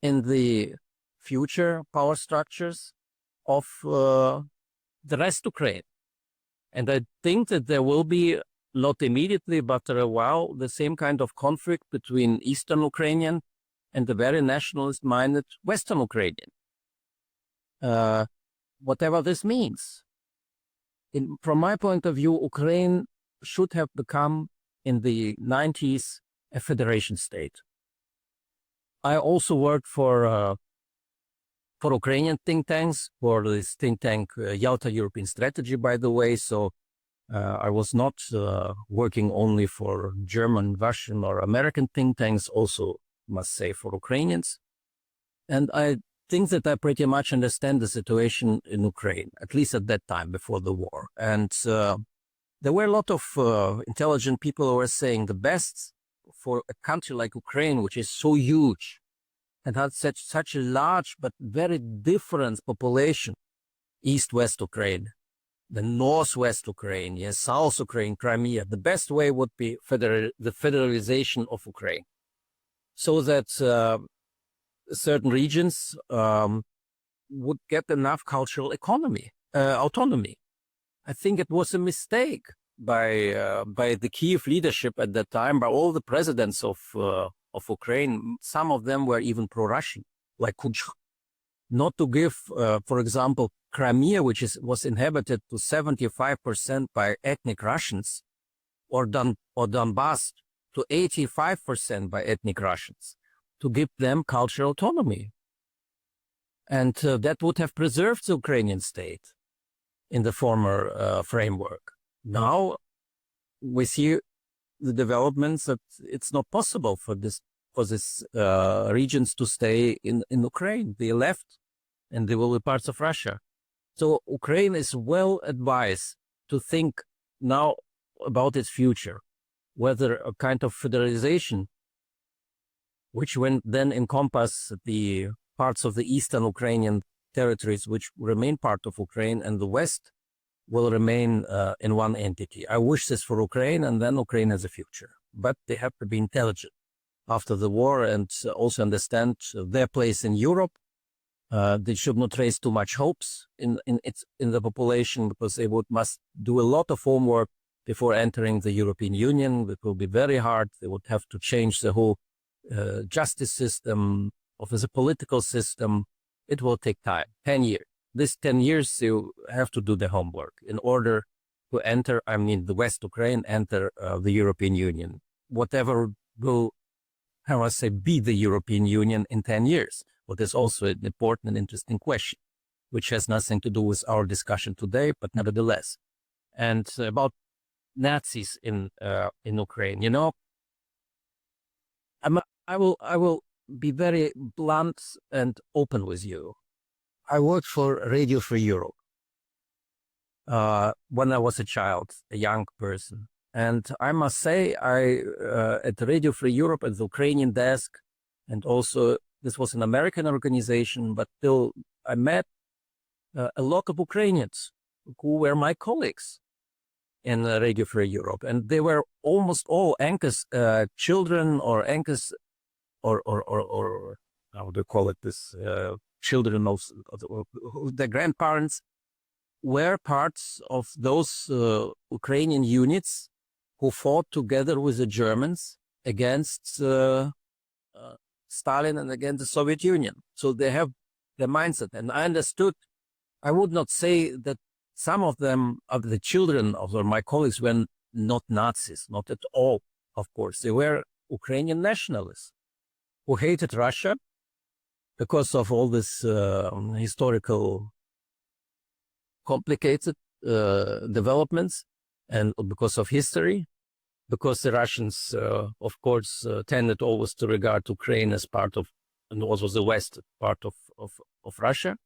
in the future power structures of the rest Ukraine. And I think that there will be, not immediately, but after a while, the same kind of conflict between Eastern Ukrainian and the very nationalist-minded Western Ukrainian. Whatever this means. From my point of view, Ukraine should have become, in the 90s, a federation state. I also worked for Ukrainian think tanks, for this think tank Yalta European Strategy, by the way. So I was not working only for German, Russian, or American think tanks, also must say for Ukrainians. And I think that I pretty much understand the situation in Ukraine, at least at that time, before the war. And there were a lot of intelligent people who were saying the best for a country like Ukraine, which is so huge and had such a large but very different population, East-West Ukraine, the Northwest Ukraine, yes, South Ukraine, Crimea, the best way would be the federalization of Ukraine, so that certain regions would get enough cultural autonomy. I think it was a mistake by the Kiev leadership at that time, by all the presidents of Ukraine. Some of them were even pro-Russian, like Kuch, not to give, for example, Crimea, which was inhabited to 75% by ethnic Russians, or Donbass to 85% by ethnic Russians, to give them cultural autonomy. And that would have preserved the Ukrainian state in the former framework. Now we see the developments that it's not possible for these regions to stay in Ukraine. They left and they will be parts of Russia. So Ukraine is well advised to think now about its future, whether a kind of federalization, which will then encompass the parts of the eastern Ukrainian territories which remain part of Ukraine, and the West will remain in one entity. I wish this for Ukraine, and then Ukraine has a future. But they have to be intelligent. after the war and also understand their place in Europe. They should not raise too much hopes in the population, because they must do a lot of homework before entering the European Union. It will be very hard. They would have to change the whole justice system, of the political system. It will take time, 10 years. This 10 years, you have to do the homework in order to enter, the West Ukraine, enter the European Union. Whatever will, be the European Union in 10 years. What is also an important and interesting question, which has nothing to do with our discussion today, but nevertheless. And about Nazis in Ukraine, I will be very blunt and open with you. I worked for Radio Free Europe when I was a child, a young person. And I must say, at Radio Free Europe, at the Ukrainian desk, and also this was an American organization, but still I met a lot of Ukrainians who were my colleagues in Radio Free Europe. And they were almost all Anka's children, or Anka's, or how do you call it, this children of the grandparents, were parts of those Ukrainian units who fought together with the Germans against Stalin and against the Soviet Union. So they have the mindset. And I understood, I would not say that some of them, of the children of my colleagues, were not Nazis, not at all, of course. They were Ukrainian nationalists who hated Russia because of all this historical complicated developments, and because of history, because the Russians, of course, tended always to regard Ukraine as part of, and also the West, part of Russia,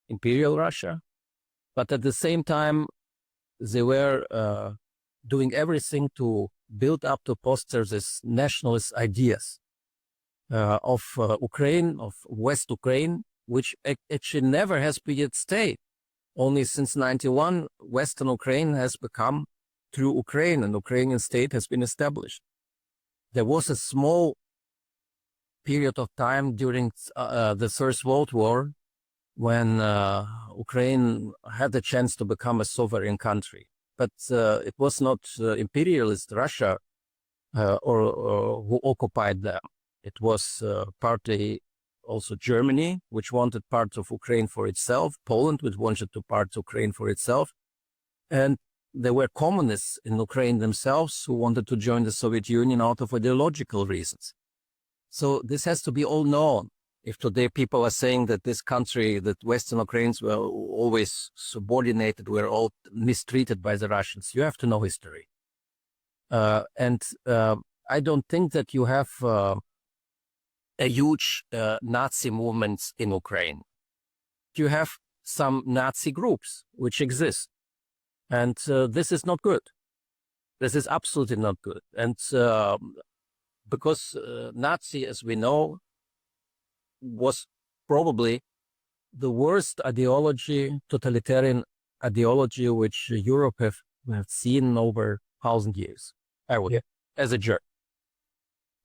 imperial Russia. But at the same time, they were doing everything to build up, to foster this nationalist ideas of Ukraine, of West Ukraine, which actually never has been a state. Only since 91, Western Ukraine has become true Ukraine, and Ukrainian state has been established. There was a small period of time during the First World War when Ukraine had the chance to become a sovereign country. But it was not imperialist Russia or who occupied them. It was partly also Germany, which wanted part of Ukraine for itself, Poland, which wanted to part Ukraine for itself. And there were communists in Ukraine themselves who wanted to join the Soviet Union out of ideological reasons. So this has to be all known. If today people are saying that this country, that Western Ukrainians were always subordinated, were all mistreated by the Russians, you have to know history. And I don't think that you have a huge Nazi movement in Ukraine. You have some Nazi groups which exist. And this is not good. This is absolutely not good. And because Nazi, as we know, was probably the worst ideology, totalitarian ideology, which Europe have seen over 1,000 years, I would, as a jerk.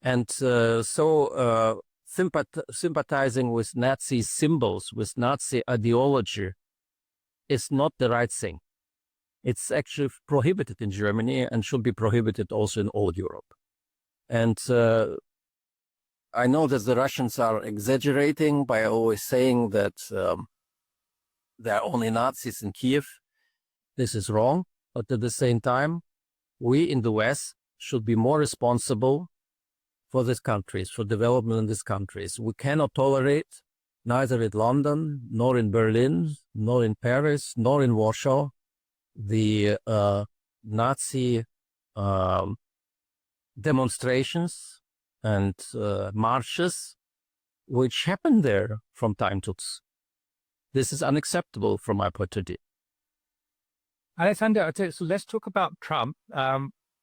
And so sympathizing with Nazi symbols, with Nazi ideology, is not the right thing. It's actually prohibited in Germany and should be prohibited also in all Europe. And I know that the Russians are exaggerating by always saying that there are only Nazis in Kiev. This is wrong. But at the same time, we in the West should be more responsible for these countries, for development in these countries. We cannot tolerate, neither in London, nor in Berlin, nor in Paris, nor in Warsaw, the Nazi demonstrations and marches which happen there from time to time. This is unacceptable from my point of view. Alexander, so let's talk about Trump.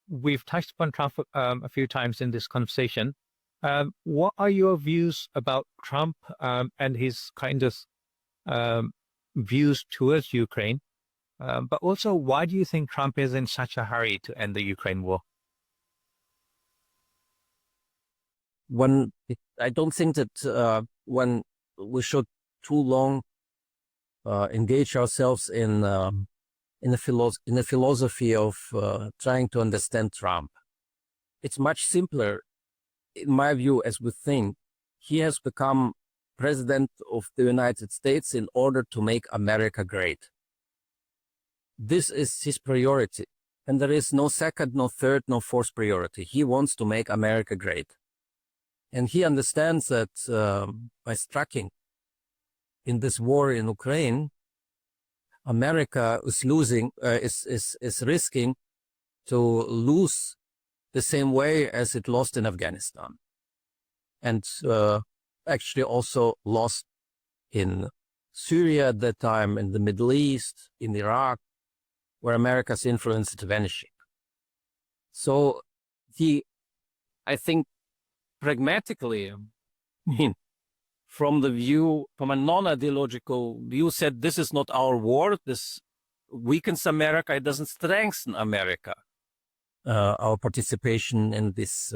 We've touched upon Trump a few times in this conversation. What are your views about Trump and his kind of views towards Ukraine? But also, why do you think Trump is in such a hurry to end the Ukraine war? I don't think that when we should too long engage ourselves in the philosophy of trying to understand Trump. It's much simpler, in my view, as we think. He has become president of the United States in order to make America great. This is his priority. And there is no second, no third, no fourth priority. He wants to make America great. And he understands that by striking in this war in Ukraine, America is risking to lose the same way as it lost in Afghanistan. And actually also lost in Syria at that time, in the Middle East, in Iraq, where America's influence is vanishing. So I think pragmatically, from a non-ideological view, said this is not our war, this weakens America, it doesn't strengthen America. Our participation in this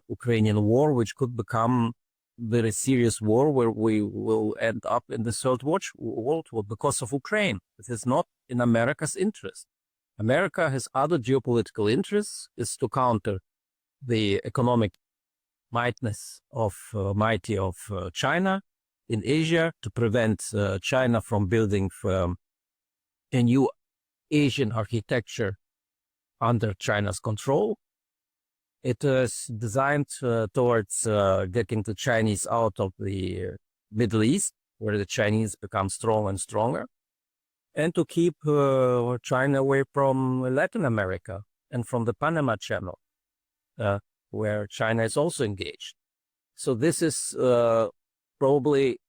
Ukrainian war, which could become very serious war where we will end up in the Third World War because of Ukraine. It is not in America's interest. America has other geopolitical interests, is to counter the economic mighty of China in Asia, to prevent China from building a new Asian architecture under China's control. It is designed towards getting the Chinese out of the Middle East, where the Chinese become strong and stronger, and to keep China away from Latin America and from the Panama Channel, where China is also engaged. So this is probably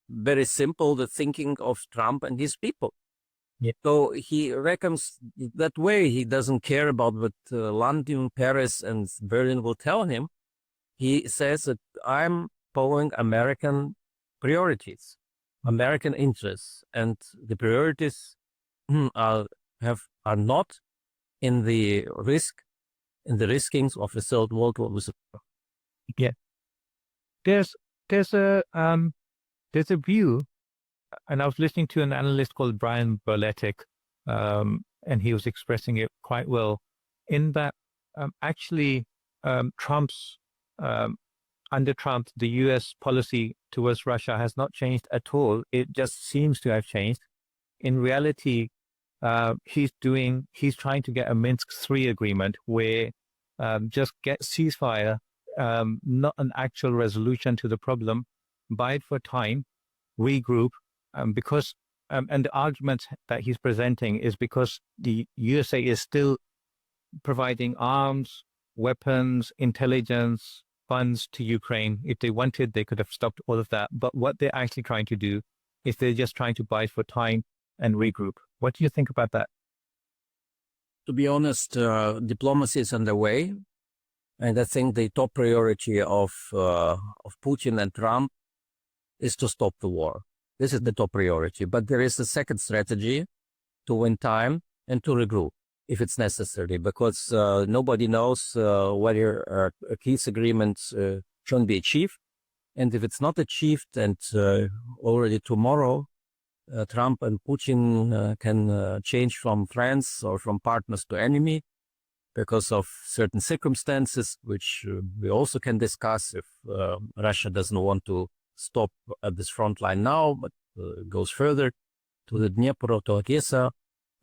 very simple, the thinking of Trump and his people. Yeah. So he reckons that way. He doesn't care about what London, Paris, and Berlin will tell him. He says that I'm following American priorities, American interests, and the priorities are not in the riskings of a Third World War. Yeah, there's a view. And I was listening to an analyst called Brian Berletic, and he was expressing it quite well, in that under Trump, the U.S. policy towards Russia has not changed at all. It just seems to have changed. In reality, he's trying to get a Minsk III agreement where just get ceasefire, not an actual resolution to the problem, bide for time, regroup. Because and the argument that he's presenting is because the USA is still providing arms, weapons, intelligence, funds to Ukraine. If they wanted, they could have stopped all of that. But what they're actually trying to do is they're just trying to buy for time and regroup. What do you think about that? To be honest, diplomacy is underway. And I think the top priority of Putin and Trump is to stop the war. This is the top priority. But there is a second strategy to win time and to regroup if it's necessary, because nobody knows whether a peace agreement can be achieved. And if it's not achieved, and already tomorrow, Trump and Putin can change from friends or from partners to enemy because of certain circumstances, which we also can discuss. If Russia doesn't want to stop at this front line now, but goes further to the Dnieper, to Odessa,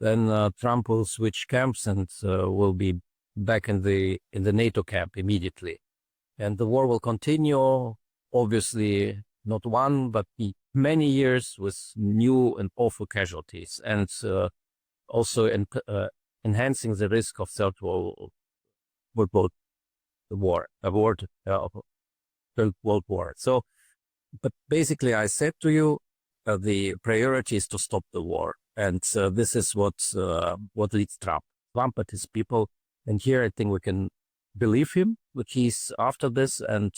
then Trump will switch camps and will be back in the NATO camp immediately. And the war will continue, obviously not one, but many years with new and awful casualties, and also enhancing the risk of Third World War. So, but basically, I said to you, the priority is to stop the war, and this is what leads Trump and his people. And here, I think we can believe him, that he's after this, and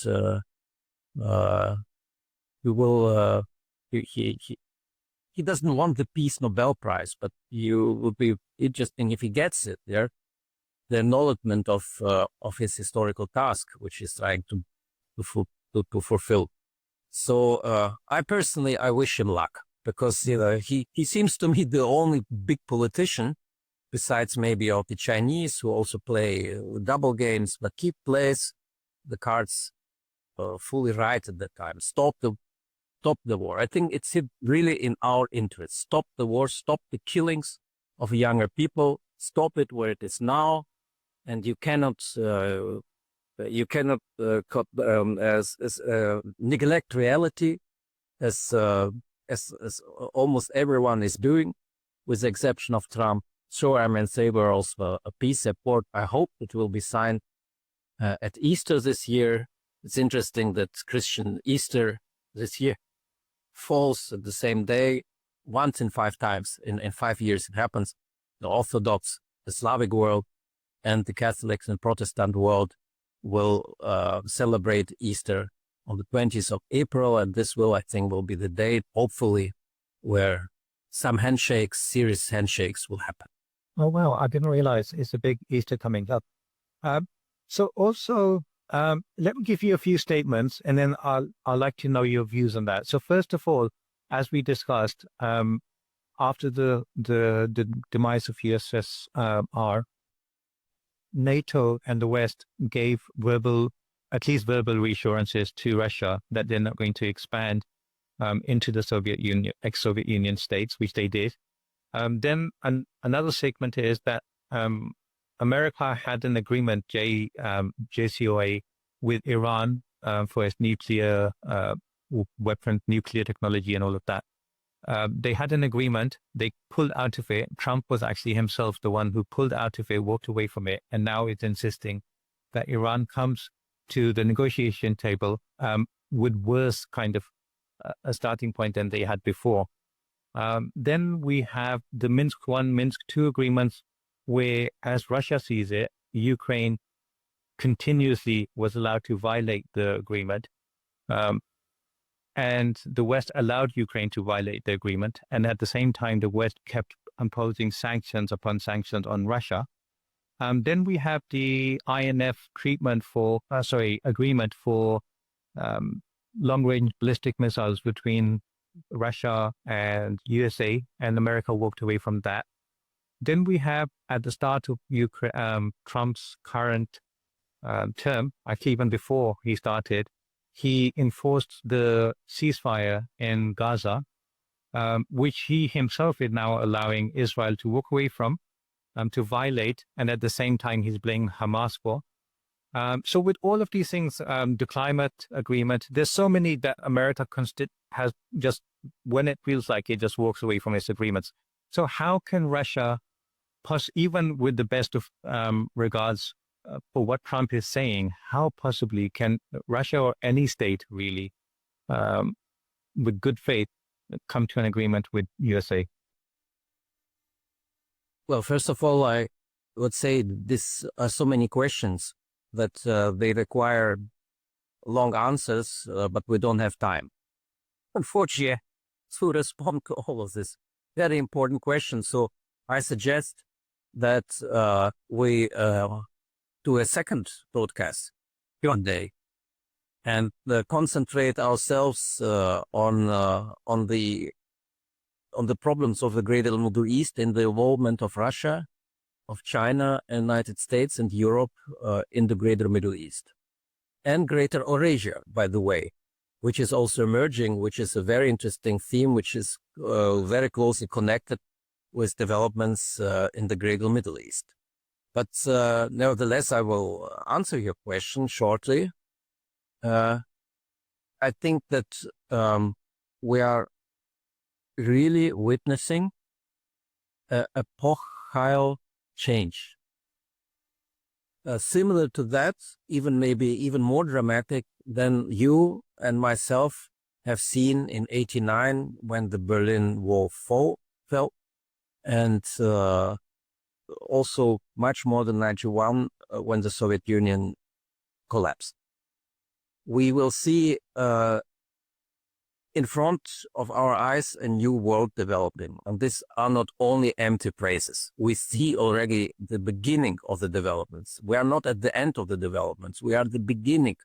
we will. He doesn't want the Peace Nobel Prize, but you would be interesting if he gets it. There, the acknowledgement of his historical task, which is trying to to fulfill. So I personally, I wish him luck, because he seems to me the only big politician, besides maybe of the Chinese, who also play double games, but he plays the cards fully right at that time. Stop the war. I think it's really in our interest. Stop the war, stop the killings of younger people, stop it where it is now, and you cannot neglect reality, as almost everyone is doing, with the exception of Trump. Sure, I'm in favor of a peace accord. I hope it will be signed at Easter this year. It's interesting that Christian Easter this year falls at the same day. Once in 5 times, in 5 years it happens. The Orthodox, the Slavic world, and the Catholics and Protestant world will celebrate Easter on the 20th of April, and this will, I think, will be the date, hopefully, where some handshakes, serious handshakes, will happen. Oh, wow. I didn't realize it's a big Easter coming up. So also, let me give you a few statements, and then I'd like to know your views on that. So first of all, as we discussed, after the demise of USSR, NATO and the West gave at least verbal reassurances to Russia that they're not going to expand into the Soviet Union, ex-Soviet Union states, which they did. Then another segment is that America had an agreement, JCPOA, with Iran for its nuclear weapons, nuclear technology, and all of that. They had an agreement. They pulled out of it. Trump was actually himself the one who pulled out of it, walked away from it, and now it's insisting that Iran comes to the negotiation table with worse kind of a starting point than they had before. Then we have the Minsk I, Minsk II agreements, where, as Russia sees it, Ukraine continuously was allowed to violate the agreement. And the West allowed Ukraine to violate the agreement. And at the same time, the West kept imposing sanctions upon sanctions on Russia. Then we have the INF agreement for long-range ballistic missiles between Russia and USA, and America walked away from that. Then we have, at the start of Trump's current term, actually even before he started, he enforced the ceasefire in Gaza, which he himself is now allowing Israel to walk away from, to violate, and at the same time he's blaming Hamas for. So with all of these things, the climate agreement, there's so many that America has just, when it feels like it, just walks away from its agreements. So how can Russia, even with the best of regards for what Trump is saying, how possibly can Russia or any state really, with good faith, come to an agreement with USA? Well, first of all, I would say this are so many questions that they require long answers, but we don't have time, unfortunately, to respond to all of this very important questions. So I suggest that we do a second broadcast one day and concentrate ourselves on the problems of the greater Middle East and the involvement of Russia, of China, and United States and Europe in the greater Middle East. And greater Eurasia, by the way, which is also emerging, which is a very interesting theme, which is very closely connected with developments in the greater Middle East. But nevertheless, I will answer your question shortly. I think that we are really witnessing an epochal change. Similar to that, maybe even more dramatic than you and myself have seen in '89 when the Berlin Wall fell, and also much more than '91 when the Soviet Union collapsed. We will see in front of our eyes a new world developing. And these are not only empty phrases. We see already the beginning of the developments. We are not at the end of the developments. We are at the beginning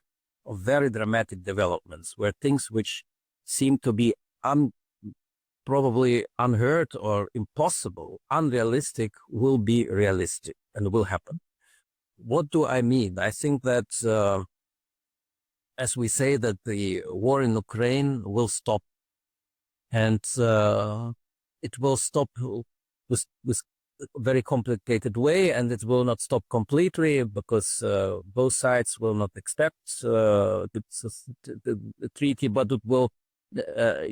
of very dramatic developments, where things which seem to be probably unheard or impossible, unrealistic, will be realistic and will happen. What do I mean? I think that, as we say, that the war in Ukraine will stop, and it will stop with a very complicated way, and it will not stop completely because both sides will not accept the treaty, but it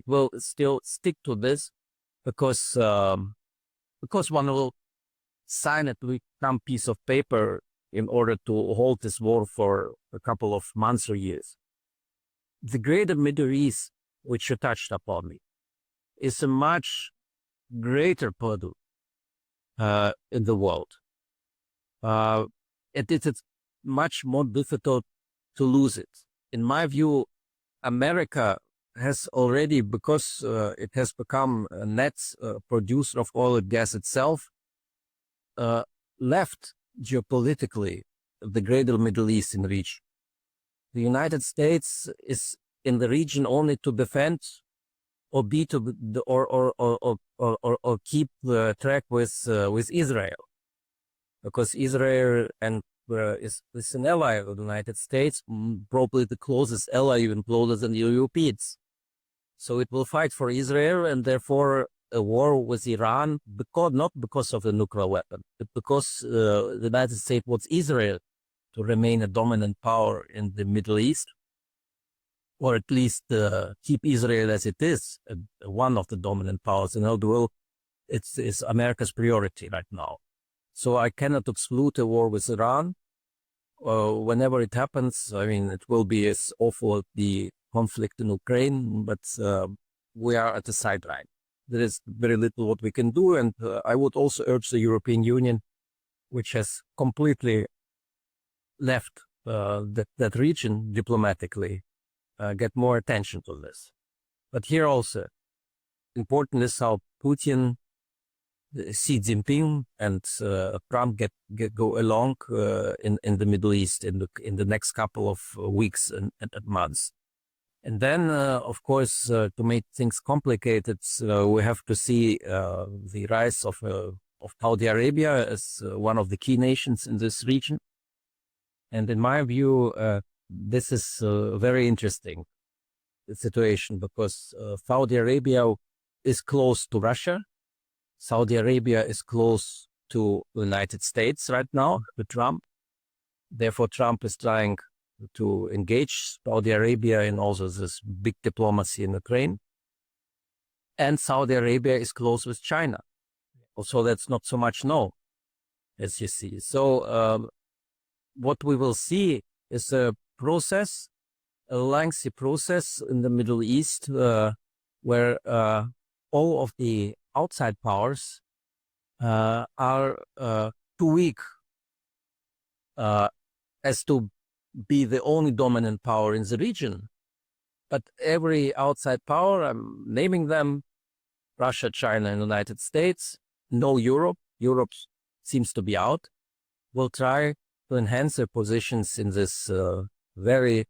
will still stick to this because one will sign it with some piece of paper in order to hold this war for a couple of months or years. The greater Middle East, which you touched upon, is a much greater puzzle in the world. It is much more difficult to lose it. In my view, America has already, because it has become a net producer of oil and gas itself, left geopolitically the greater Middle East in region. The United States is in the region only to defend or be to or keep track with Israel, because Israel is an ally of the United States, probably the closest ally, even closer than the Europeans. So it will fight for Israel, and therefore a war with Iran, not because of the nuclear weapon, but because the United States wants Israel to remain a dominant power in the Middle East, or at least keep Israel as it is, one of the dominant powers in the world. It's America's priority right now. So I cannot exclude a war with Iran. Whenever it happens, I mean, it will be as awful as the conflict in Ukraine, but we are at the sideline. There is very little what we can do, and I would also urge the European Union, which has completely left that region diplomatically, get more attention to this. But here also, important is how Putin, Xi Jinping, and Trump go along in the Middle East in the next couple of weeks and months. And then, of course, to make things complicated, we have to see the rise of Saudi Arabia as one of the key nations in this region. And in my view, this is a very interesting situation, because Saudi Arabia is close to Russia. Saudi Arabia is close to the United States right now with Trump. Therefore, Trump is trying to engage Saudi Arabia in also this big diplomacy in Ukraine. And Saudi Arabia is close with China. Also, that's not so much known, as you see. So what we will see is a lengthy process in the Middle East, where all of the outside powers are too weak as to be the only dominant power in the region. But every outside power, I'm naming them, Russia, China, and the United States, no Europe seems to be out, will try to enhance their positions in this very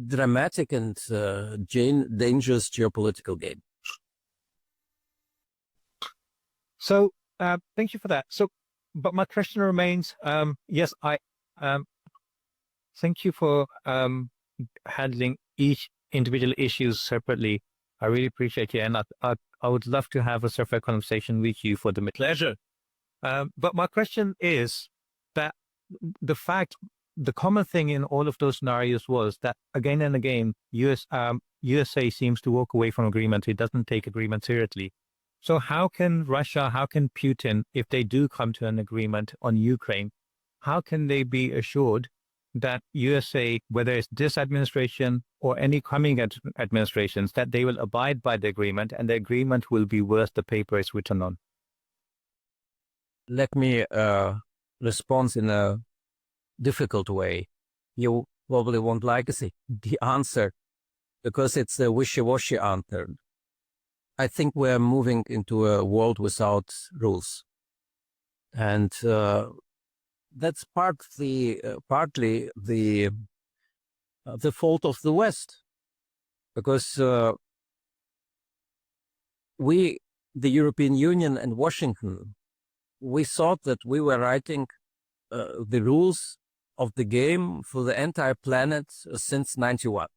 dramatic and dangerous geopolitical game. So thank you for that. So, but my question remains, yes, I thank you for handling each individual issues separately. I really appreciate it, and I would love to have a separate conversation with you for the pleasure. But my question is that the common thing in all of those scenarios was that again and again, USA seems to walk away from agreement. It doesn't take agreement seriously. So how can Russia, how can Putin, if they do come to an agreement on Ukraine, how can they be assured that USA, whether it's this administration or any coming administrations, that they will abide by the agreement and the agreement will be worth the paper it's written on? Let me respond in a difficult way. You probably won't like the answer, because it's a wishy-washy answer. I think we're moving into a world without rules. And that's partly the the fault of the West, because we, the European Union and Washington, we thought that we were writing the rules of the game for the entire planet since 91,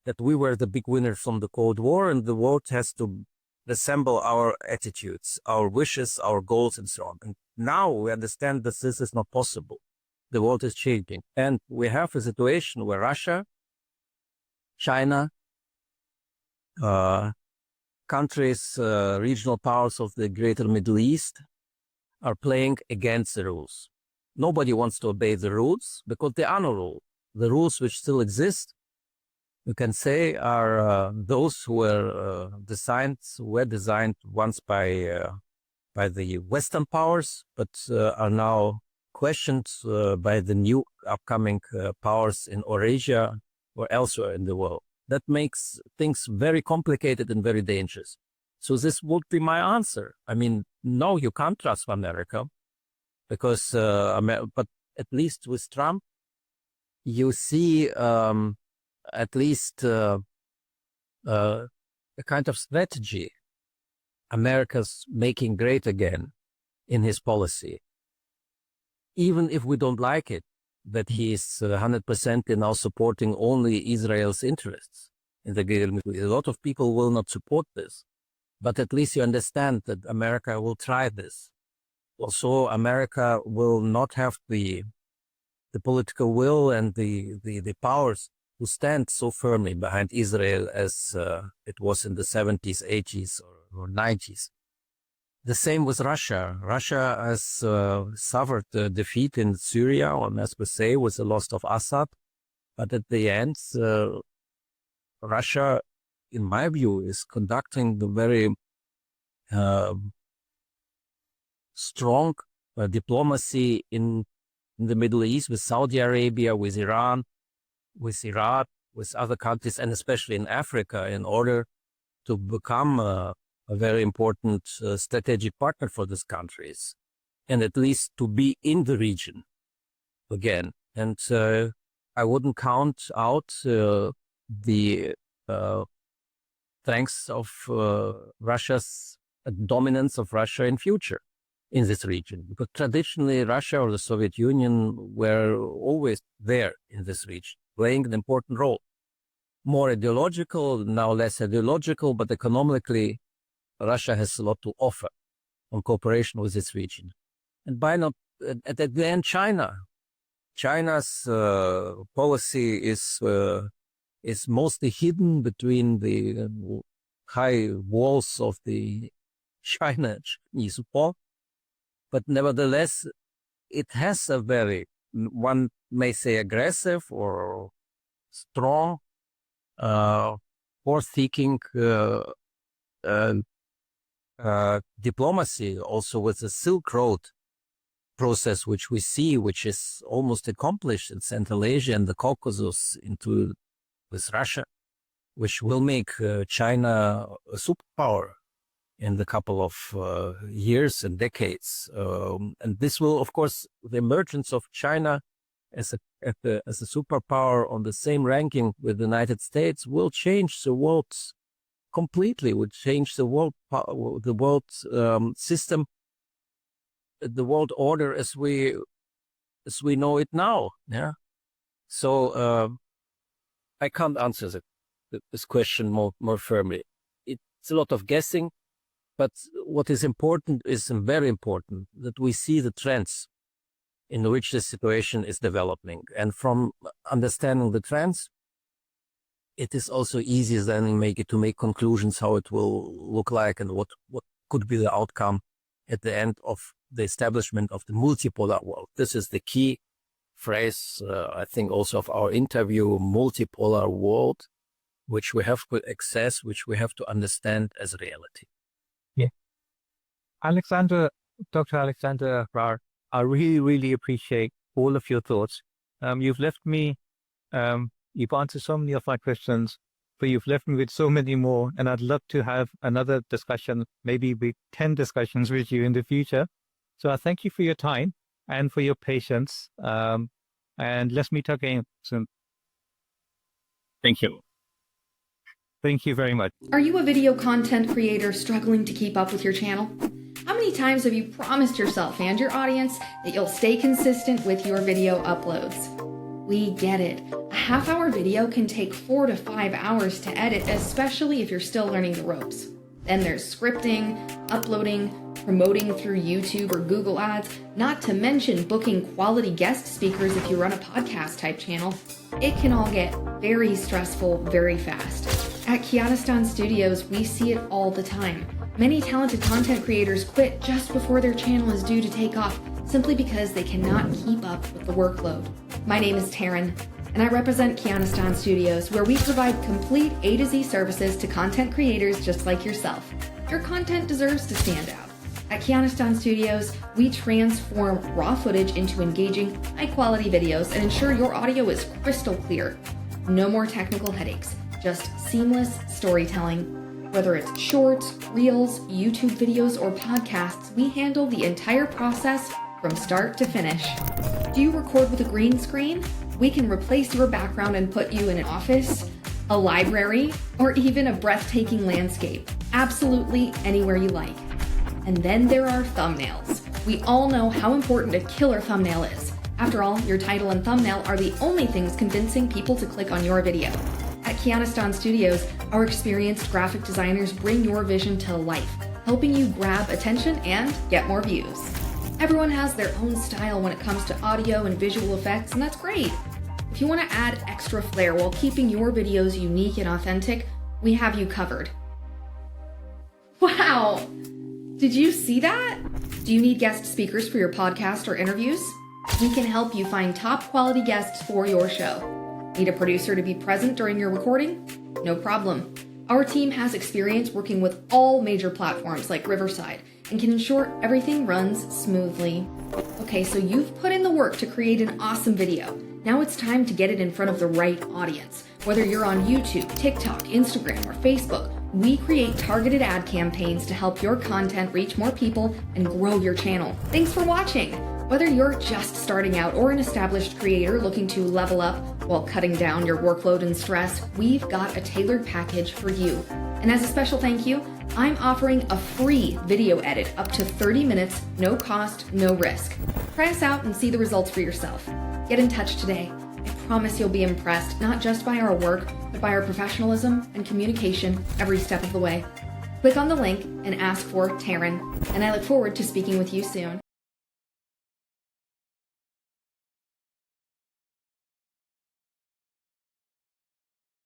that we were the big winners from the Cold War, and the world has to resemble our attitudes, our wishes, our goals, and so on. And now we understand that this is not possible. The world is changing. And we have a situation where Russia, China, countries, regional powers of the greater Middle East are playing against the rules. Nobody wants to obey the rules because there are no rules. The rules which still exist, you can say, are those who were designed once by the Western powers, but are now questioned by the new upcoming powers in Eurasia or elsewhere in the world. That makes things very complicated and very dangerous. So this would be my answer. I mean, no, you can't trust America because, but at least with Trump, you see at least a kind of strategy America's making great again in his policy. Even if we don't like it, that he is 100% now supporting only Israel's interests in the Greater Middle East. A lot of people will not support this, but at least you understand that America will try this. Also, America will not have the political will and the powers to stand so firmly behind Israel as it was in the 70s, 80s, or 90s. The same with Russia. Russia has suffered a defeat in Syria, or as we say, with the loss of Assad. But at the end, Russia, in my view, is conducting the very strong diplomacy in the Middle East with Saudi Arabia, with Iran, with Iraq, with other countries, and especially in Africa, in order to become a very important strategic partner for these countries, and at least to be in the region again. And I wouldn't count out the strengths of Russia's dominance of Russia in future in this region, because traditionally Russia or the Soviet Union were always there in this region, playing an important role. More ideological, now less ideological, but economically, Russia has a lot to offer on cooperation with this region. And by not, at the end, China's policy is mostly hidden between the high walls of the Chinese wall. But nevertheless, it has a very, one may say, aggressive or strong, forth-seeking diplomacy, also with the Silk Road process, which we see, which is almost accomplished in Central Asia and the Caucasus with Russia, which will make China a superpower in the couple of years and decades. And this will, of course, the emergence of China as a superpower on the same ranking with the United States will change the world completely, would change the world system, the world order as we know it now. Yeah. So I can't answer this question more firmly. It's a lot of guessing, but what is important is very important that we see the trends in which the situation is developing, and from understanding the trends, it is also easier then to make conclusions how it will look like and what could be the outcome at the end of the establishment of the multipolar world. This is the key phrase, I think, also of our interview, multipolar world, which we have to access, which we have to understand as reality. Yeah. Dr. Alexander Rahr, I really, really appreciate all of your thoughts. You've left me, you've answered so many of my questions, but you've left me with so many more, and I'd love to have another discussion, maybe 10 discussions with you in the future. So I thank you for your time and for your patience, and let's meet again soon. Thank you. Thank you very much. Are you a video content creator struggling to keep up with your channel? How many times have you promised yourself and your audience that you'll stay consistent with your video uploads? We get it. A half-hour video can take 4 to 5 hours to edit, especially if you're still learning the ropes. Then there's scripting, uploading, promoting through YouTube or Google Ads, not to mention booking quality guest speakers if you run a podcast type channel. It can all get very stressful very fast. At Kianistan Studios, we see it all the time. Many talented content creators quit just before their channel is due to take off, simply because they cannot keep up with the workload. My name is Taryn, and I represent Kianistan Studios, where we provide complete A to Z services to content creators just like yourself. Your content deserves to stand out. At Kianistan Studios, we transform raw footage into engaging, high-quality videos and ensure your audio is crystal clear. No more technical headaches, just seamless storytelling. Whether it's shorts, reels, YouTube videos, or podcasts, we handle the entire process from start to finish. Do you record with a green screen? We can replace your background and put you in an office, a library, or even a breathtaking landscape. Absolutely anywhere you like. And then there are thumbnails. We all know how important a killer thumbnail is. After all, your title and thumbnail are the only things convincing people to click on your video. At Kianistan Studios, our experienced graphic designers bring your vision to life, helping you grab attention and get more views. Everyone has their own style when it comes to audio and visual effects, and that's great. If you want to add extra flair while keeping your videos unique and authentic, we have you covered. Wow! Did you see that? Do you need guest speakers for your podcast or interviews? We can help you find top quality guests for your show. Need a producer to be present during your recording? No problem. Our team has experience working with all major platforms like Riverside and can ensure everything runs smoothly. Okay, so you've put in the work to create an awesome video. Now it's time to get it in front of the right audience. Whether you're on YouTube, TikTok, Instagram, or Facebook, we create targeted ad campaigns to help your content reach more people and grow your channel. Thanks for watching. Whether you're just starting out or an established creator looking to level up while cutting down your workload and stress, we've got a tailored package for you. And as a special thank you, I'm offering a free video edit up to 30 minutes, no cost, no risk. Try us out and see the results for yourself. Get in touch today. I promise you'll be impressed, not just by our work, but by our professionalism and communication every step of the way. Click on the link and ask for Taryn, and I look forward to speaking with you soon.